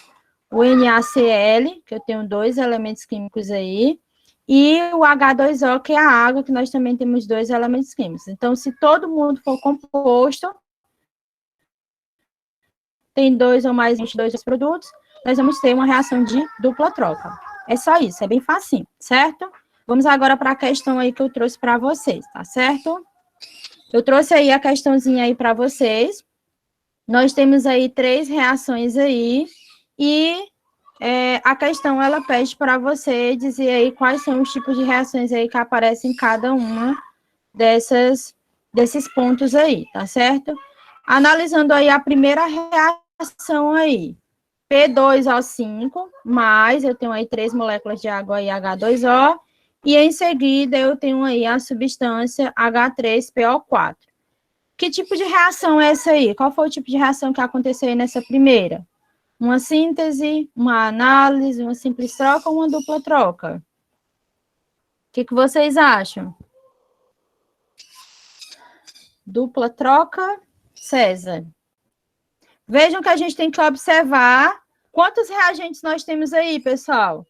O NaCl, que eu tenho 2 elementos químicos aí, e o H2O, que é a água, que nós também temos 2 elementos químicos. Então, se todo mundo for composto, tem 2 ou mais de 2 produtos, nós vamos ter uma reação de dupla troca. É só isso, é bem facinho, certo? Vamos agora para a questão aí que eu trouxe para vocês, tá certo? Eu trouxe aí a questãozinha aí para vocês. Nós temos aí 3 reações aí, e a questão, ela pede para você dizer aí quais são os tipos de reações aí que aparecem em cada uma dessas desses pontos aí, tá certo? Analisando aí a primeira reação aí, P2O5, mais, eu tenho aí 3 moléculas de água e H2O, e em seguida eu tenho aí a substância H3PO4. Que tipo de reação é essa aí? Qual foi o tipo de reação que aconteceu aí nessa primeira? Uma síntese, uma análise, uma simples troca ou uma dupla troca? O que vocês acham? Dupla troca, César. Vejam que a gente tem que observar quantos reagentes nós temos aí, pessoal.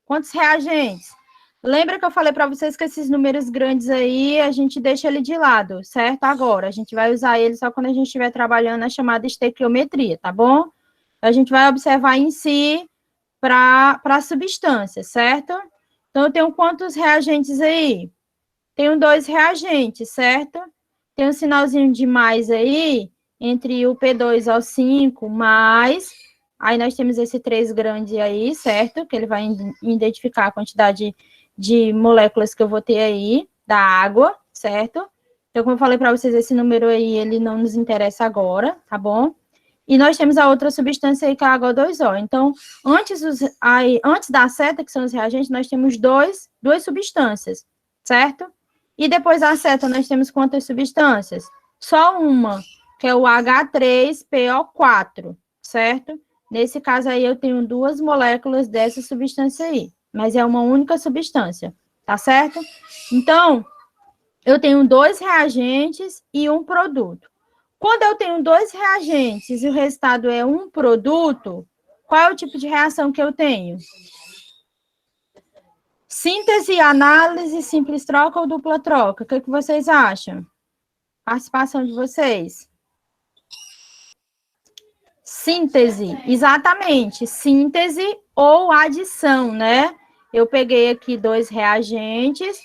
Quantos reagentes? Lembra que eu falei para vocês que esses números grandes aí, a gente deixa ele de lado, certo? Agora, a gente vai usar ele só quando a gente estiver trabalhando a chamada estequiometria, tá bom? A gente vai observar em si para a substância, certo? Então, eu tenho quantos reagentes aí? Tenho 2 reagentes, certo? Tem um sinalzinho de mais aí, entre o P2O5 mais, aí nós temos esse 3 grande aí, certo? Que ele vai identificar a quantidade de moléculas que eu vou ter aí, da água, certo? Então, como eu falei para vocês, esse número aí, ele não nos interessa agora, tá bom? E nós temos a outra substância aí, que é a H2O. Então, antes da seta, que são os reagentes, nós temos duas substâncias, certo? E depois da seta, nós temos quantas substâncias? Só uma, que é o H3PO4, certo? Nesse caso aí, eu tenho 2 moléculas dessa substância aí, mas é uma única substância, tá certo? Então, eu tenho 2 reagentes e um produto. Quando eu tenho 2 reagentes e o resultado é um produto, qual é o tipo de reação que eu tenho? Síntese, análise, simples troca ou dupla troca? O que vocês acham? Participação de vocês. Síntese, exatamente. Síntese ou adição, né? Eu peguei aqui 2 reagentes,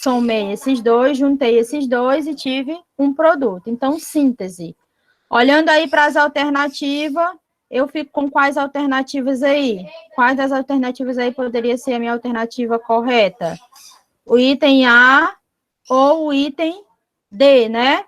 somei esses 2, juntei esses 2 e tive um produto. Então, síntese. Olhando aí para as alternativas, eu fico com quais alternativas aí? Quais das alternativas aí poderia ser a minha alternativa correta? O item A ou o item D, né?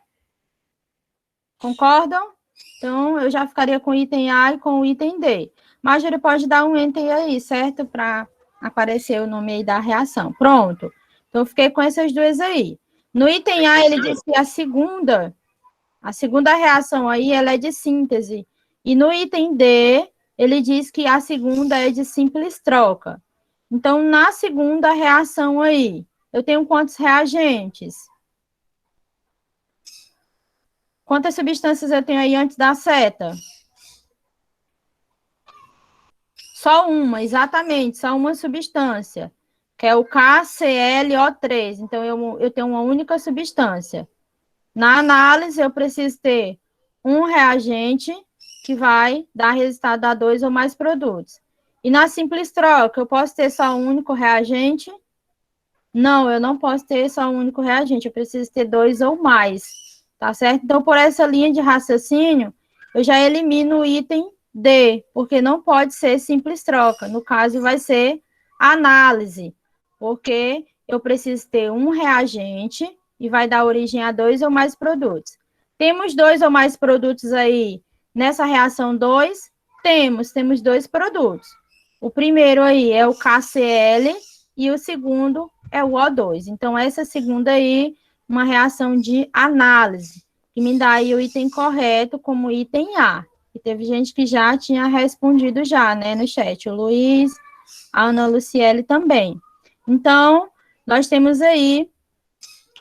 Concordam? Então, eu já ficaria com o item A e com o item D. Marjorie pode dar um enter aí, certo? Para aparecer o nome aí da reação. Pronto. Então, eu fiquei com essas 2 aí. No item A, ele disse que a segunda reação aí, ela é de síntese. E no item D, ele diz que a segunda é de simples troca. Então, na segunda reação aí, eu tenho quantos reagentes? Quantas substâncias eu tenho aí antes da seta? Só uma, exatamente, só uma substância, que é o KClO3. Então, eu tenho uma única substância. Na análise, eu preciso ter um reagente que vai dar resultado a 2 ou mais produtos. E na simples troca, eu posso ter só um único reagente? Não, eu não posso ter só um único reagente, eu preciso ter 2 ou mais, tá certo? Então, por essa linha de raciocínio, eu já elimino o item D, porque não pode ser simples troca. No caso, vai ser análise, porque eu preciso ter um reagente e vai dar origem a 2 ou mais produtos. Temos 2 ou mais produtos aí nessa reação 2? Temos 2 produtos. O primeiro aí é o KCl e o segundo é o O2. Então, essa segunda aí, uma reação de análise, que me dá aí o item correto como item A. E teve gente que já tinha respondido já, né, no chat. O Luiz, a Ana Luciele também. Então, nós temos aí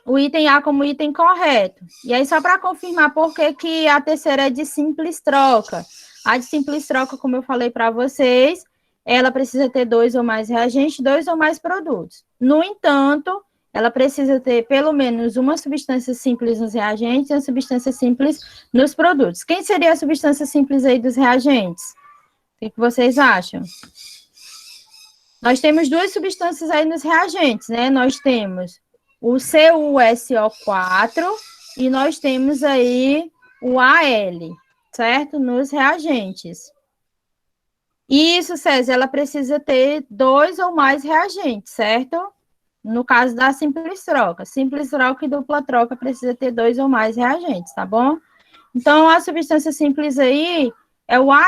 o item A como item correto. E aí, só para confirmar por que a terceira é de simples troca. A de simples troca, como eu falei para vocês, ela precisa ter 2 ou mais reagentes, 2 ou mais produtos. No entanto, ela precisa ter pelo menos uma substância simples nos reagentes e uma substância simples nos produtos. Quem seria a substância simples aí dos reagentes? O que vocês acham? Nós temos 2 substâncias aí nos reagentes, né? Nós temos o CuSO4 e nós temos aí o Al, certo? Nos reagentes. Isso, César, ela precisa ter 2 ou mais reagentes, certo? no caso da simples troca e dupla troca precisa ter 2 ou mais reagentes, tá bom? Então, a substância simples aí é o Al,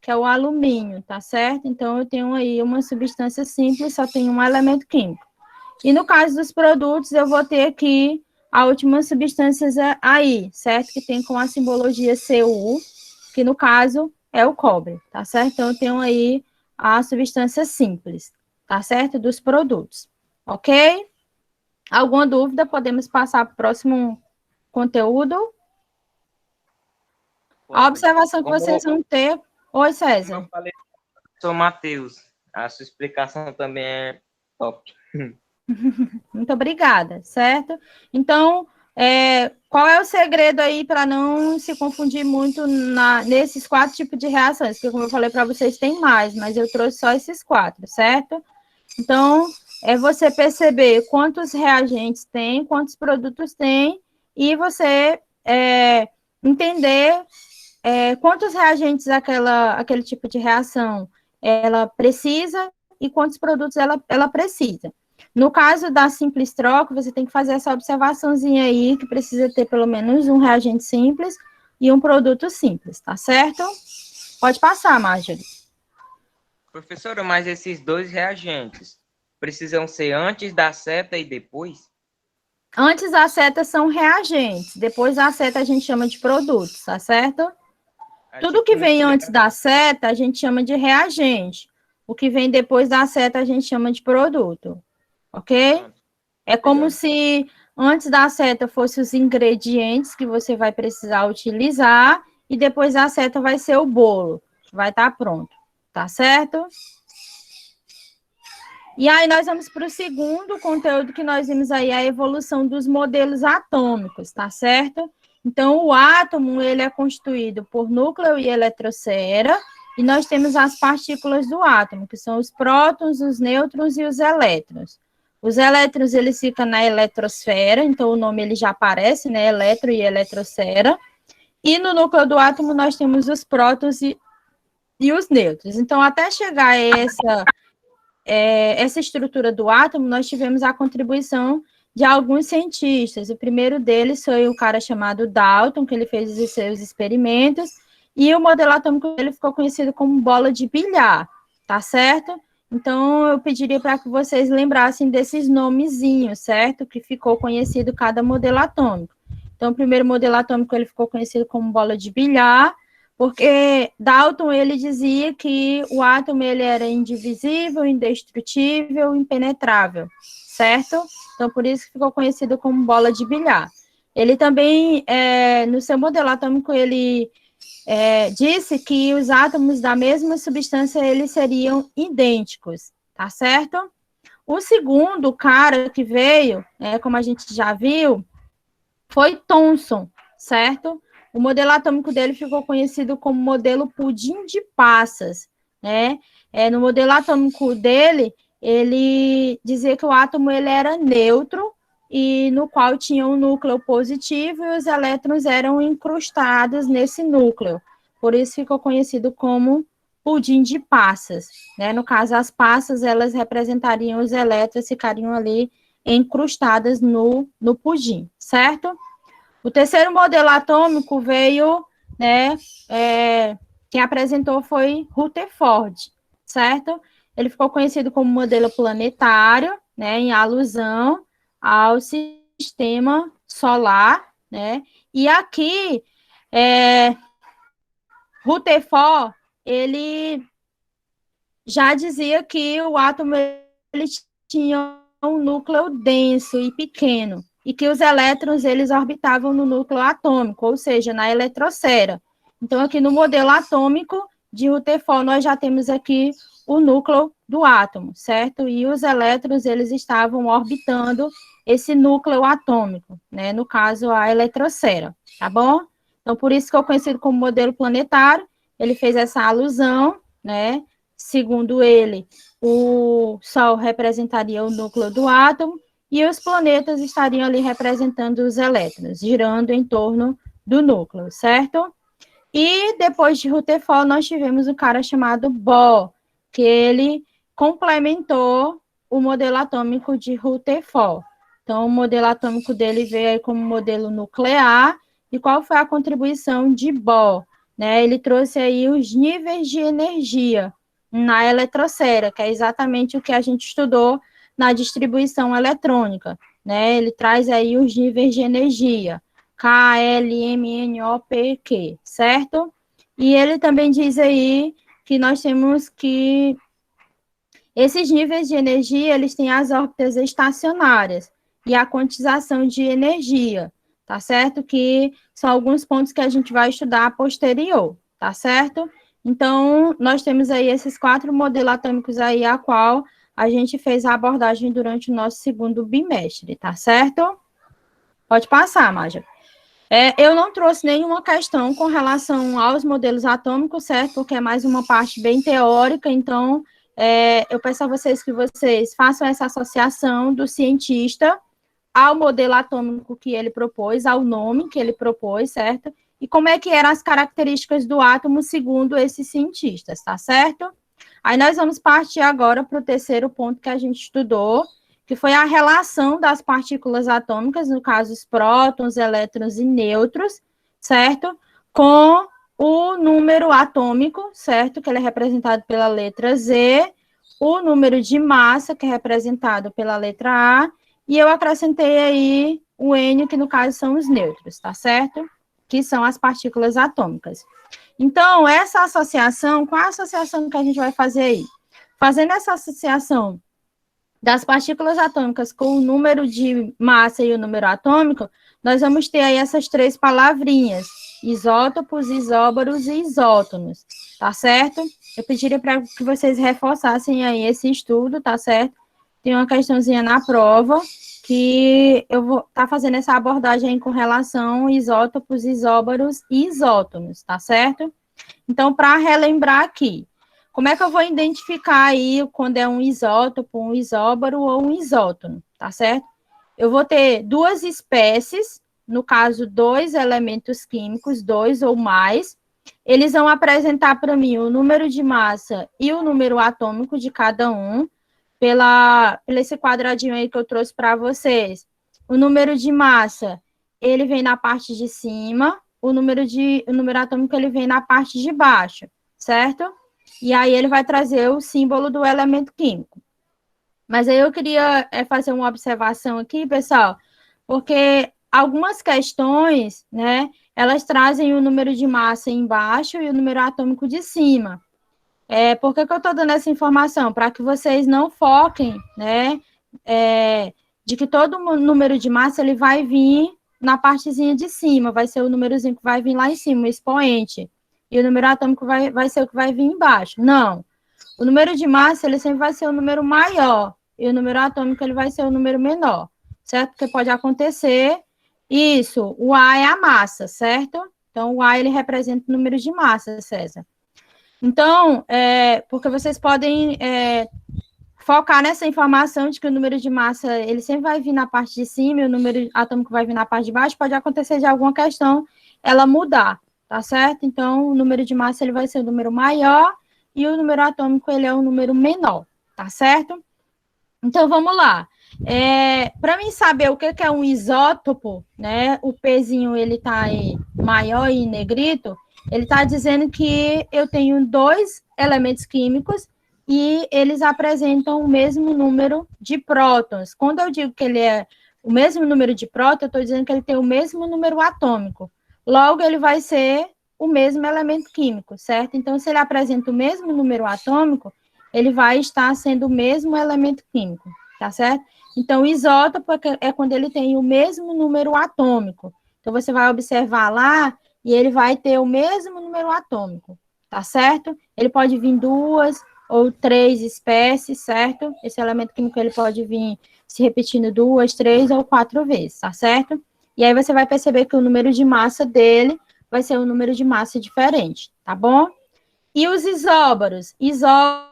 que é o alumínio, tá certo? Então, eu tenho aí uma substância simples, só tem um elemento químico. E no caso dos produtos, eu vou ter aqui a última substância aí, certo? Que tem com a simbologia Cu, que no caso é o cobre, tá certo? Então, eu tenho aí a substância simples, tá certo? Dos produtos, ok? Alguma dúvida? Podemos passar para o próximo conteúdo? A observação que vocês vão ter... Oi, César. Como eu falei, sou Matheus. A sua explicação também é top. Muito obrigada, certo? Então, qual é o segredo aí para não se confundir muito nesses 4 tipos de reações? Porque, como eu falei para vocês, tem mais, mas eu trouxe só esses 4, certo? Então, é você perceber quantos reagentes tem, quantos produtos tem, e você entender quantos reagentes aquele tipo de reação ela precisa e quantos produtos ela precisa. No caso da simples troca, você tem que fazer essa observaçãozinha aí, que precisa ter pelo menos um reagente simples e um produto simples, tá certo? Pode passar, Marjorie. Professora, mas esses 2 reagentes precisam ser antes da seta e depois? Antes da seta são reagentes, depois da seta a gente chama de produtos, tá certo? Tudo que vem antes da seta a gente chama de reagente. O que vem depois da seta a gente chama de produto. Ok? É como se antes da seta fossem os ingredientes que você vai precisar utilizar e depois da seta vai ser o bolo, que vai estar pronto, tá certo? E aí nós vamos para o segundo conteúdo que nós vimos aí, a evolução dos modelos atômicos, tá certo? Então, o átomo, ele é constituído por núcleo e eletrosfera, e nós temos as partículas do átomo, que são os prótons, os nêutrons e os elétrons. Os elétrons, eles ficam na eletrosfera, então o nome ele já aparece, né, eletro e eletrosfera. E no núcleo do átomo nós temos os prótons e os nêutrons. Então, até chegar a essa estrutura do átomo, nós tivemos a contribuição de alguns cientistas. O primeiro deles foi o cara chamado Dalton, que ele fez os seus experimentos, e o modelo atômico dele ficou conhecido como bola de bilhar, tá certo? Então, eu pediria para que vocês lembrassem desses nomezinhos, certo? Que ficou conhecido cada modelo atômico. Então, o primeiro modelo atômico, ele ficou conhecido como bola de bilhar, porque Dalton, ele dizia que o átomo, ele era indivisível, indestrutível, impenetrável, certo? Então, por isso que ficou conhecido como bola de bilhar. Ele também, no seu modelo atômico, ele disse que os átomos da mesma substância, eles seriam idênticos, tá certo? O segundo cara que veio, como a gente já viu, foi Thomson, certo? O modelo atômico dele ficou conhecido como modelo pudim de passas, né? No modelo atômico dele, ele dizia que o átomo ele era neutro, e no qual tinha um núcleo positivo e os elétrons eram incrustados nesse núcleo. Por isso ficou conhecido como pudim de passas, né? No caso, as passas, elas representariam os elétrons, ficariam ali incrustadas no pudim, certo? O terceiro modelo atômico veio, né, quem apresentou foi Rutherford, certo? Ele ficou conhecido como modelo planetário, né, em alusão ao sistema solar, né? E aqui, Rutherford, ele já dizia que o átomo ele tinha um núcleo denso e pequeno, e que os elétrons, eles orbitavam no núcleo atômico, ou seja, na eletrosfera. Então, aqui no modelo atômico de Rutherford, nós já temos aqui o núcleo do átomo, certo? E os elétrons, eles estavam orbitando esse núcleo atômico, né? No caso, a eletrosfera, tá bom? Então, por isso que é conhecido como modelo planetário, ele fez essa alusão, né? Segundo ele, o Sol representaria o núcleo do átomo, e os planetas estariam ali representando os elétrons, girando em torno do núcleo, certo? E depois de Rutherford, nós tivemos um cara chamado Bohr, que ele complementou o modelo atômico de Rutherford. Então, o modelo atômico dele veio aí como modelo nuclear. E qual foi a contribuição de Bohr? Né? Ele trouxe aí os níveis de energia na eletrosfera, que é exatamente o que a gente estudou na distribuição eletrônica. Né? Ele traz aí os níveis de energia, K, L, M, N, O, P, Q, certo? E ele também diz aí que nós temos que esses níveis de energia, eles têm as órbitas estacionárias e a quantização de energia, tá certo? Que são alguns pontos que a gente vai estudar a posterior, tá certo? Então, nós temos aí esses 4 modelos atômicos aí, a qual a gente fez a abordagem durante o nosso segundo bimestre, tá certo? Pode passar, Mágia. Eu não trouxe nenhuma questão com relação aos modelos atômicos, certo? Porque é mais uma parte bem teórica, então eu peço a vocês que vocês façam essa associação do cientista ao modelo atômico que ele propôs, ao nome que ele propôs, certo? E como é que eram as características do átomo segundo esses cientistas, tá certo? Aí nós vamos partir agora para o terceiro ponto que a gente estudou, que foi a relação das partículas atômicas, no caso, os prótons, elétrons e nêutrons, certo? Com o número atômico, certo? Que ele é representado pela letra Z, o número de massa, que é representado pela letra A, e eu acrescentei aí o N, que no caso são os nêutrons, tá certo? Que são as partículas atômicas. Então, essa associação, qual a associação que a gente vai fazer aí? Fazendo essa associação das partículas atômicas com o número de massa e o número atômico, nós vamos ter aí essas 3 palavrinhas, isótopos, isóbaros e isótonos, tá certo? Eu pediria para que vocês reforçassem aí esse estudo, tá certo? Tem uma questãozinha na prova, que eu vou estar fazendo essa abordagem aí com relação a isótopos, isóbaros e isótonos, tá certo? Então, para relembrar aqui, como é que eu vou identificar aí quando é um isótopo, um isóbaro ou um isótono, tá certo? Eu vou ter 2 espécies, no caso, 2 elementos químicos, 2 ou mais. Eles vão apresentar para mim o número de massa e o número atômico de cada um, esse quadradinho aí que eu trouxe para vocês. O número de massa, ele vem na parte de cima, o número atômico, ele vem na parte de baixo, certo? E aí ele vai trazer o símbolo do elemento químico. Mas aí eu queria fazer uma observação aqui, pessoal, porque algumas questões, né, elas trazem o número de massa embaixo e o número atômico de cima. Por que eu estou dando essa informação? Para que vocês não foquem, né, de que todo número de massa, ele vai vir na partezinha de cima, vai ser o númerozinho que vai vir lá em cima, o expoente. E o número atômico vai ser o que vai vir embaixo. Não. O número de massa, ele sempre vai ser o número maior. E o número atômico, ele vai ser o número menor. Certo? Porque pode acontecer isso. O A é a massa, certo? Então, o A, ele representa o número de massa, César. Então, porque vocês podem focar nessa informação de que o número de massa, ele sempre vai vir na parte de cima e o número atômico vai vir na parte de baixo. Pode acontecer de alguma questão ela mudar. Tá certo? Então, o número de massa, ele vai ser o número maior e o número atômico, ele é o número menor, tá certo? Então, vamos lá. Para mim saber o que é um isótopo, né, o Pzinho, ele tá aí maior e em negrito, ele tá dizendo que eu tenho 2 elementos químicos e eles apresentam o mesmo número de prótons. Quando eu digo que ele é o mesmo número de prótons, eu estou dizendo que ele tem o mesmo número atômico. Logo, ele vai ser o mesmo elemento químico, certo? Então, se ele apresenta o mesmo número atômico, ele vai estar sendo o mesmo elemento químico, tá certo? Então, o isótopo é quando ele tem o mesmo número atômico. Então, você vai observar lá e ele vai ter o mesmo número atômico, tá certo? Ele pode vir 2 ou 3 espécies, certo? Esse elemento químico, ele pode vir se repetindo 2, 3 ou 4 vezes, tá certo? E aí você vai perceber que o número de massa dele vai ser um número de massa diferente, tá bom? E os isóbaros? Isóbaros,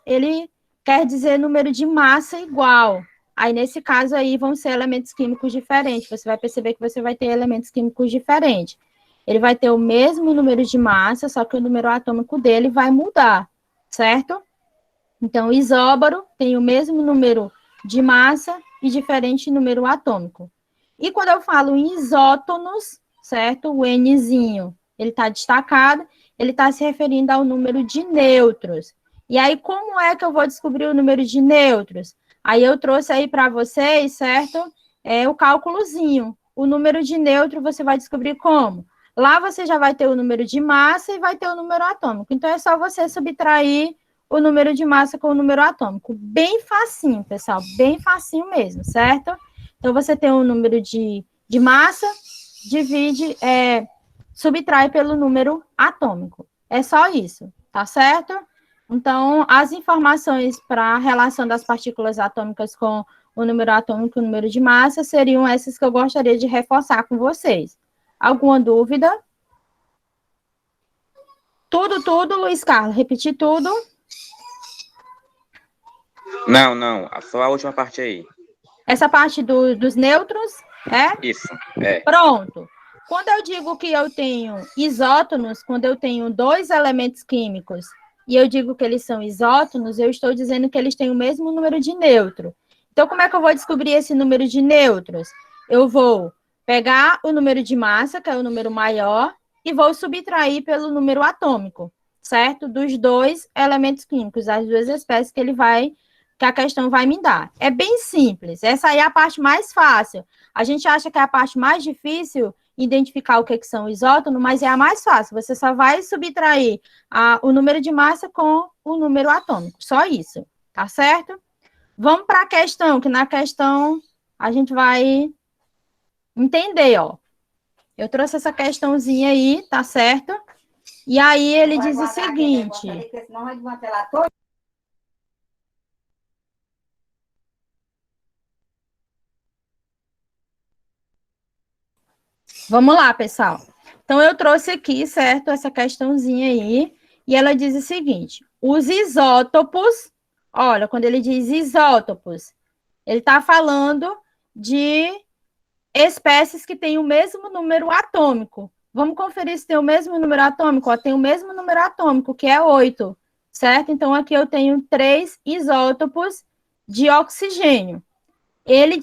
ele quer dizer número de massa igual. Aí, nesse caso aí, vão ser elementos químicos diferentes. Você vai perceber que você vai ter elementos químicos diferentes. Ele vai ter o mesmo número de massa, só que o número atômico dele vai mudar, certo? Então, o isóbaro tem o mesmo número de massa e diferente número atômico. E quando eu falo em isótonos, certo? O Nzinho, ele está destacado, ele está se referindo ao número de nêutrons. E aí, como é que eu vou descobrir o número de nêutrons? Aí eu trouxe aí para vocês, certo? O cálculozinho. O número de nêutron você vai descobrir como? Lá você já vai ter o número de massa e vai ter o número atômico. Então, é só você subtrair o número de massa com o número atômico. Bem facinho, pessoal. Bem facinho mesmo, certo? Então, você tem o número de massa, subtrai pelo número atômico. É só isso, tá certo? Então, as informações para a relação das partículas atômicas com o número atômico e o número de massa seriam essas que eu gostaria de reforçar com vocês. Alguma dúvida? Tudo, Luiz Carlos? Repetir tudo? Não, só a última parte aí. Essa parte dos nêutrons, é? Isso, é. Pronto. Quando eu digo que eu tenho isótonos, quando eu tenho dois elementos químicos, e eu digo que eles são isótonos, eu estou dizendo que eles têm o mesmo número de nêutron. Então, como é que eu vou descobrir esse número de nêutrons? Eu vou pegar o número de massa, que é o número maior, e vou subtrair pelo número atômico, certo? Dos dois elementos químicos, das duas espécies que a questão vai me dar. É bem simples. Essa aí é a parte mais fácil. A gente acha que é a parte mais difícil identificar o que são isótonos, mas é a mais fácil. Você só vai subtrair o número de massa com o número atômico. Só isso, tá certo? Vamos para a questão, que na questão a gente vai entender, ó. Eu trouxe essa questãozinha aí, tá certo? E aí ele diz o seguinte... Vamos lá, pessoal. Então, eu trouxe aqui, certo, essa questãozinha aí, e ela diz o seguinte, os isótopos, olha, quando ele diz isótopos, ele está falando de espécies que têm o mesmo número atômico. Vamos conferir se tem o mesmo número atômico? Ó, tem o mesmo número atômico, que é 8, certo? Então, aqui eu tenho 3 isótopos de oxigênio.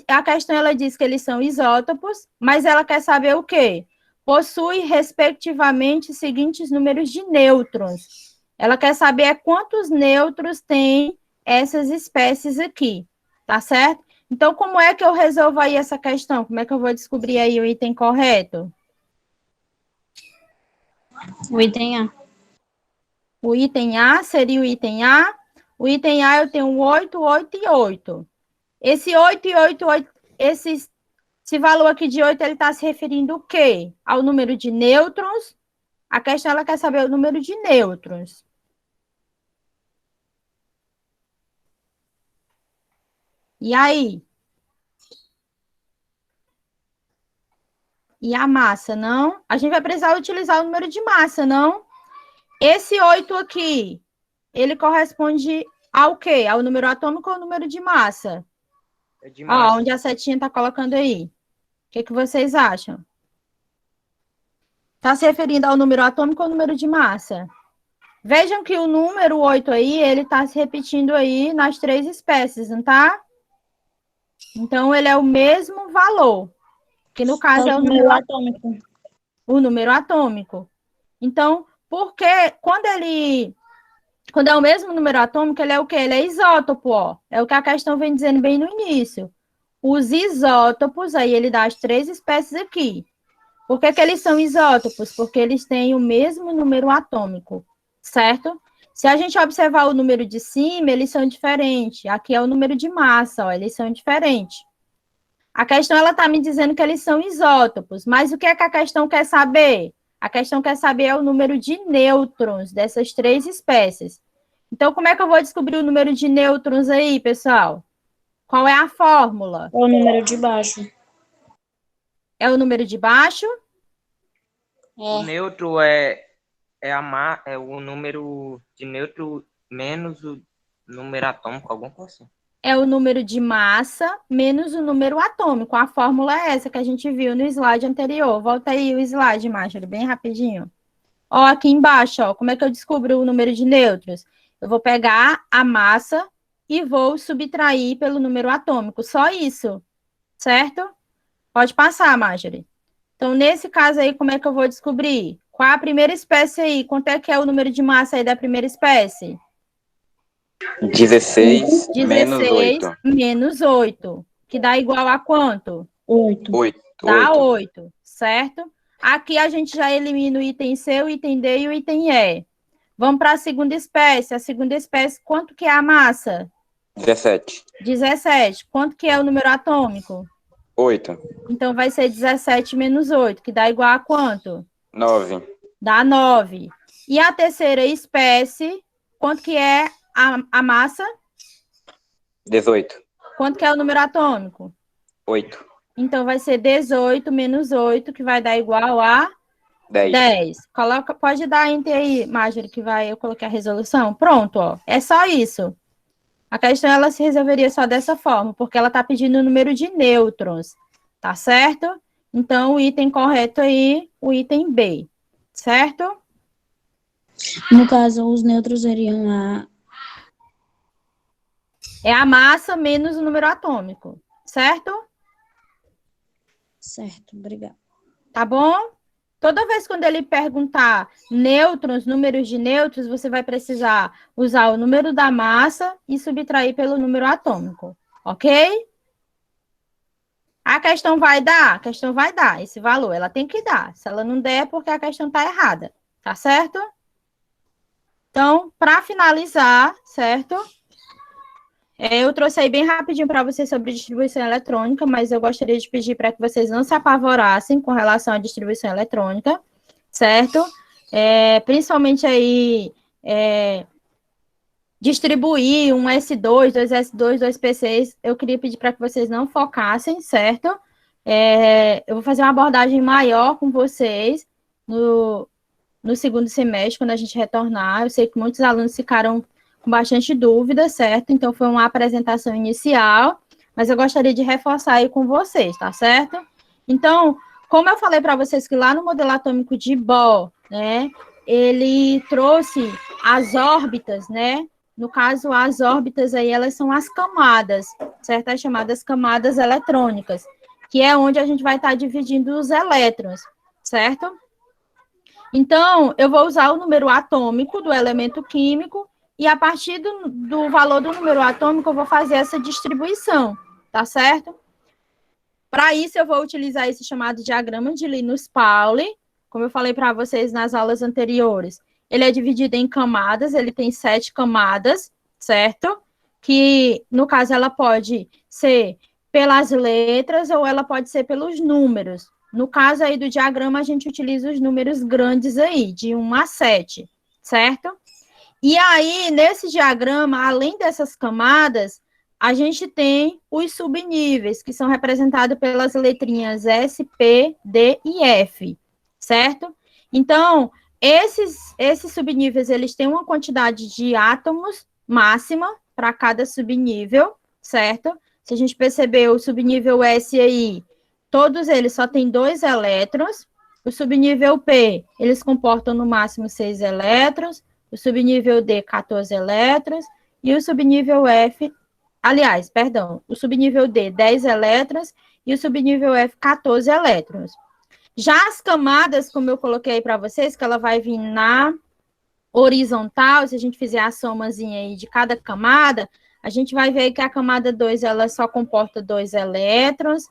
A questão, ela diz que eles são isótopos, mas ela quer saber o quê? Possui, respectivamente, os seguintes números de nêutrons. Ela quer saber quantos nêutrons tem essas espécies aqui, tá certo? Então, como é que eu resolvo aí essa questão? Como é que eu vou descobrir aí o item correto? O item A. O item A seria o item A. O item A eu tenho 8, 8 e 8. Esse 8 e 8, esse valor aqui de 8, ele está se referindo o quê? Ao número de nêutrons. A questão, ela quer saber o número de nêutrons. E aí? E a massa, não? A gente vai precisar utilizar o número de massa, não? Esse 8 aqui, ele corresponde ao quê? Ao número atômico ou ao número de massa? É de massa. Ó, onde a setinha está colocando aí. O que vocês acham? Está se referindo ao número atômico ou ao número de massa? Vejam que o número 8 aí, ele está se repetindo aí nas 3 espécies, não tá? Então, ele é o mesmo valor. Que no caso é o número atômico. O número atômico. Então, porque quando é o mesmo número atômico, ele é o quê? Ele é isótopo, ó. É o que a questão vem dizendo bem no início. Os isótopos, aí ele dá as 3 espécies aqui. Por que eles são isótopos? Porque eles têm o mesmo número atômico, certo? Se a gente observar o número de cima, eles são diferentes. Aqui é o número de massa, ó, eles são diferentes. A questão, ela está me dizendo que eles são isótopos, mas o que é que a questão quer saber? A questão quer saber é o número de nêutrons dessas 3 espécies. Então, como é que eu vou descobrir o número de nêutrons aí, pessoal? Qual é a fórmula? É o número de baixo. É o número de baixo? O neutro é o número de neutro menos o número atômico, alguma coisa assim. É o número de massa menos o número atômico. A fórmula é essa que a gente viu no slide anterior. Volta aí o slide, Marjorie, bem rapidinho. Ó, aqui embaixo, ó, como é que eu descubro o número de nêutrons? Eu vou pegar a massa e vou subtrair pelo número atômico, só isso, certo? Pode passar, Marjorie. Então, nesse caso aí, como é que eu vou descobrir? Qual é a primeira espécie aí? Quanto é que é o número de massa aí da primeira espécie? 16 menos 16 8. menos 8, que dá igual a quanto? 8. 8. Dá 8, certo? Aqui a gente já elimina o item C, o item D e o item E. Vamos para a segunda espécie. A segunda espécie, quanto que é a massa? 17. 17. Quanto que é o número atômico? 8. Então, vai ser 17 menos 8, que dá igual a quanto? 9. Dá 9. E a terceira espécie, quanto que é a massa? 18. Quanto que é o número atômico? 8. Então, vai ser 18 menos 8, que vai dar igual a 10. Pode dar enter aí, Marjorie, que eu coloquei a resolução. Pronto, ó. É só isso. A questão, ela se resolveria só dessa forma, porque ela está pedindo o número de nêutrons, tá certo? Então, o item correto aí, o item B, certo? No caso, os nêutrons seriam a... É a massa menos o número atômico, certo? Certo, obrigado. Tá bom? Toda vez quando ele perguntar nêutrons, números de nêutrons, você vai precisar usar o número da massa e subtrair pelo número atômico, ok? A questão vai dar esse valor, ela tem que dar. Se ela não der, é porque a questão está errada, tá certo? Então, para finalizar, certo? Eu trouxe aí bem rapidinho para vocês sobre distribuição eletrônica, mas eu gostaria de pedir para que vocês não se apavorassem com relação à distribuição eletrônica, certo? Principalmente aí, distribuir um S2, dois S2, dois P6, eu queria pedir para que vocês não focassem, certo? Eu vou fazer uma abordagem maior com vocês no segundo semestre, quando a gente retornar. Eu sei que muitos alunos ficaram com bastante dúvida, certo? Então, foi uma apresentação inicial, mas eu gostaria de reforçar aí com vocês, tá certo? Então, como eu falei para vocês que lá no modelo atômico de Bohr, né, ele trouxe as órbitas, né? No caso, as órbitas aí, elas são as camadas, certo? As chamadas camadas eletrônicas, que é onde a gente vai estar dividindo os elétrons, certo? Então, eu vou usar o número atômico do elemento químico e a partir do valor do número atômico, eu vou fazer essa distribuição, tá certo? Para isso, eu vou utilizar esse chamado diagrama de Linus-Pauling, como eu falei para vocês nas aulas anteriores. Ele é dividido em camadas, ele tem 7 camadas, certo? Que, no caso, ela pode ser pelas letras ou ela pode ser pelos números. No caso aí do diagrama, a gente utiliza os números grandes aí, de 1 a 7, certo? E aí, nesse diagrama, além dessas camadas, a gente tem os subníveis, que são representados pelas letrinhas S, P, D e F, certo? Então, esses subníveis, eles têm uma quantidade de átomos máxima para cada subnível, certo? Se a gente perceber o subnível S aí, todos eles só têm 2 elétrons. O subnível P, eles comportam no máximo 6 elétrons. O subnível D, 14 elétrons. E o subnível F, o subnível D, 10 elétrons. E o subnível F, 14 elétrons. Já as camadas, como eu coloquei para vocês, que ela vai vir na horizontal, se a gente fizer a somazinha aí de cada camada, a gente vai ver que a camada 2, ela só comporta 2 elétrons.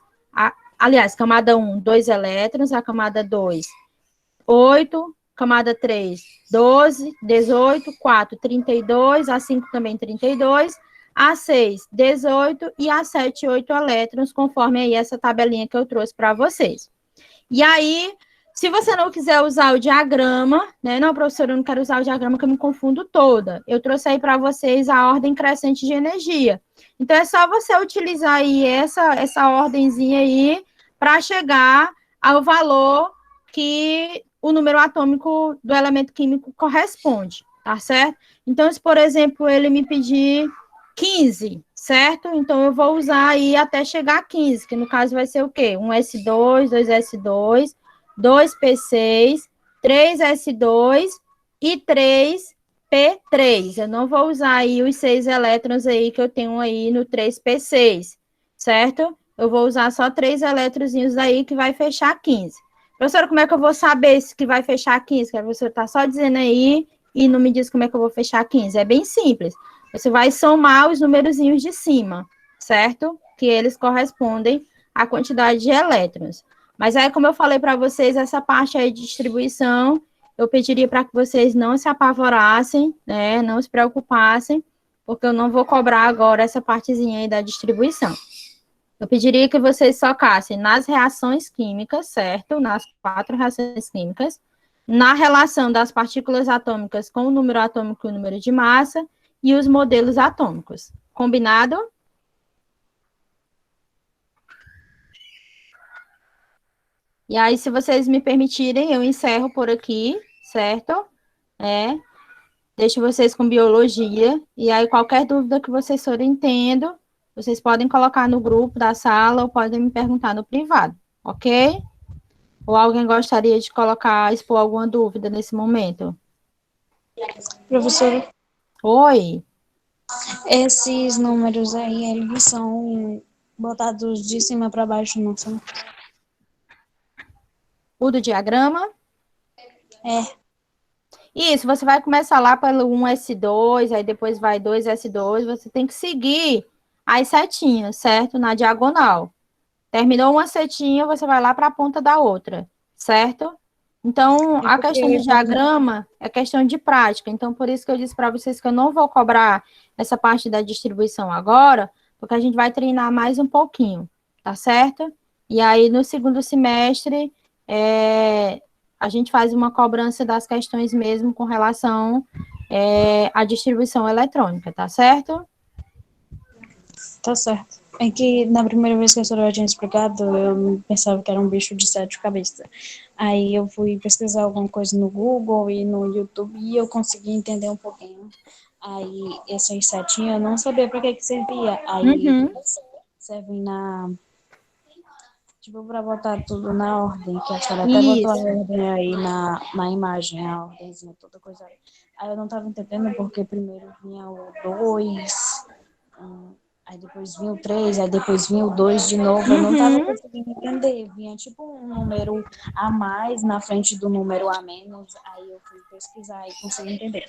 Camada 1, 2 elétrons. A camada 2, 8. Camada 3, 12, 18, 4, 32, a 5 também 32, a 6, 18 e a 7, 8 elétrons, conforme aí essa tabelinha que eu trouxe para vocês. E aí, se você não quiser usar o diagrama, né? Não, professora, eu não quero usar o diagrama que eu me confundo toda. Eu trouxe aí para vocês a ordem crescente de energia. Então, é só você utilizar aí essa ordemzinha aí para chegar ao valor que o número atômico do elemento químico corresponde, tá certo? Então, se, por exemplo, ele me pedir 15, certo? Então, eu vou usar aí até chegar a 15, que no caso vai ser o quê? 1 S2, 2 S2, 2 P6, 3 S2 e 3 3P3. Eu não vou usar aí os 6 elétrons aí que eu tenho aí no 3P6, certo? Eu vou usar só 3 elétronzinhos aí que vai fechar 15. Professora, como é que eu vou saber se que vai fechar 15? Que a professora está só dizendo aí e não me diz como é que eu vou fechar 15. É bem simples. Você vai somar os numerozinhos de cima, certo? Que eles correspondem à quantidade de elétrons. Mas aí, como eu falei para vocês, essa parte aí de distribuição, eu pediria para que vocês não se apavorassem, né? Não se preocupassem, porque eu não vou cobrar agora essa partezinha aí da distribuição. Eu pediria que vocês focassem nas reações químicas, certo? Nas 4 reações químicas, na relação das partículas atômicas com o número atômico e o número de massa, e os modelos atômicos. Combinado? E aí, se vocês me permitirem, eu encerro por aqui, certo? Deixo vocês com biologia. E aí, qualquer dúvida que vocês forem tendo, vocês podem colocar no grupo da sala ou podem me perguntar no privado, ok? Ou alguém gostaria de expor alguma dúvida nesse momento? Professora, Oi. esses números aí, eles são botados de cima para baixo, não são? O do diagrama? É. Isso, você vai começar lá pelo 1S2, aí depois vai 2S2, você tem que seguir as setinhas, certo? Na diagonal. Terminou uma setinha, você vai lá para a ponta da outra, certo? Então, a questão do diagrama é questão de prática. Então, por isso que eu disse para vocês que eu não vou cobrar essa parte da distribuição agora, porque a gente vai treinar mais um pouquinho, tá certo? E aí, no segundo semestre, a gente faz uma cobrança das questões mesmo com relação à distribuição eletrônica, tá certo? Tá certo. É que na primeira vez que a senhora tinha explicado, eu pensava que era um bicho de 7 cabeças. Aí eu fui pesquisar alguma coisa no Google e no YouTube e eu consegui entender um pouquinho. Aí essas setinhas eu não sabia para que servia. Aí servem tipo, para botar tudo na ordem, que a senhora até botou a ordem aí na imagem, a ordemzinha, toda coisa aí. Aí eu não estava entendendo porque primeiro vinha o 2, aí depois vinha o 3, aí depois vinha o 2 de novo, eu não estava conseguindo entender, vinha tipo um número a mais na frente do número a menos, aí eu fui pesquisar e consegui entender.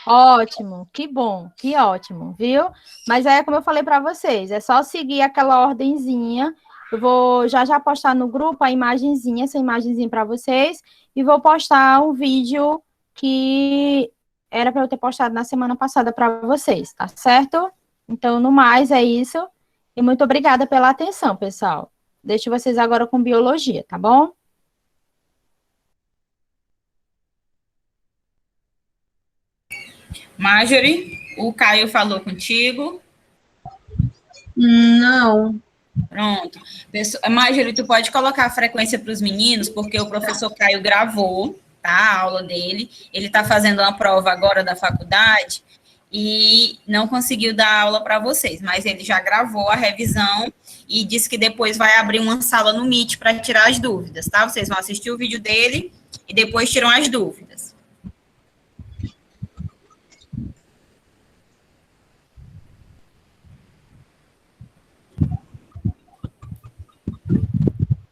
Ótimo, que bom, que ótimo, viu? Mas é como eu falei para vocês, é só seguir aquela ordenzinha. Eu vou já postar no grupo a imagenzinha, essa imagenzinha para vocês, e vou postar um vídeo que era para eu ter postado na semana passada para vocês, tá certo? Então, no mais, é isso. E muito obrigada pela atenção, pessoal. Deixo vocês agora com biologia, tá bom? Marjorie, o Caio falou contigo? Não. Pronto. Marjorie, tu pode colocar a frequência para os meninos, porque o professor Caio gravou, tá, a aula dele. Ele está fazendo uma prova agora da faculdade e não conseguiu dar aula para vocês, mas ele já gravou a revisão e disse que depois vai abrir uma sala no Meet para tirar as dúvidas, tá? Vocês vão assistir o vídeo dele e depois tiram as dúvidas.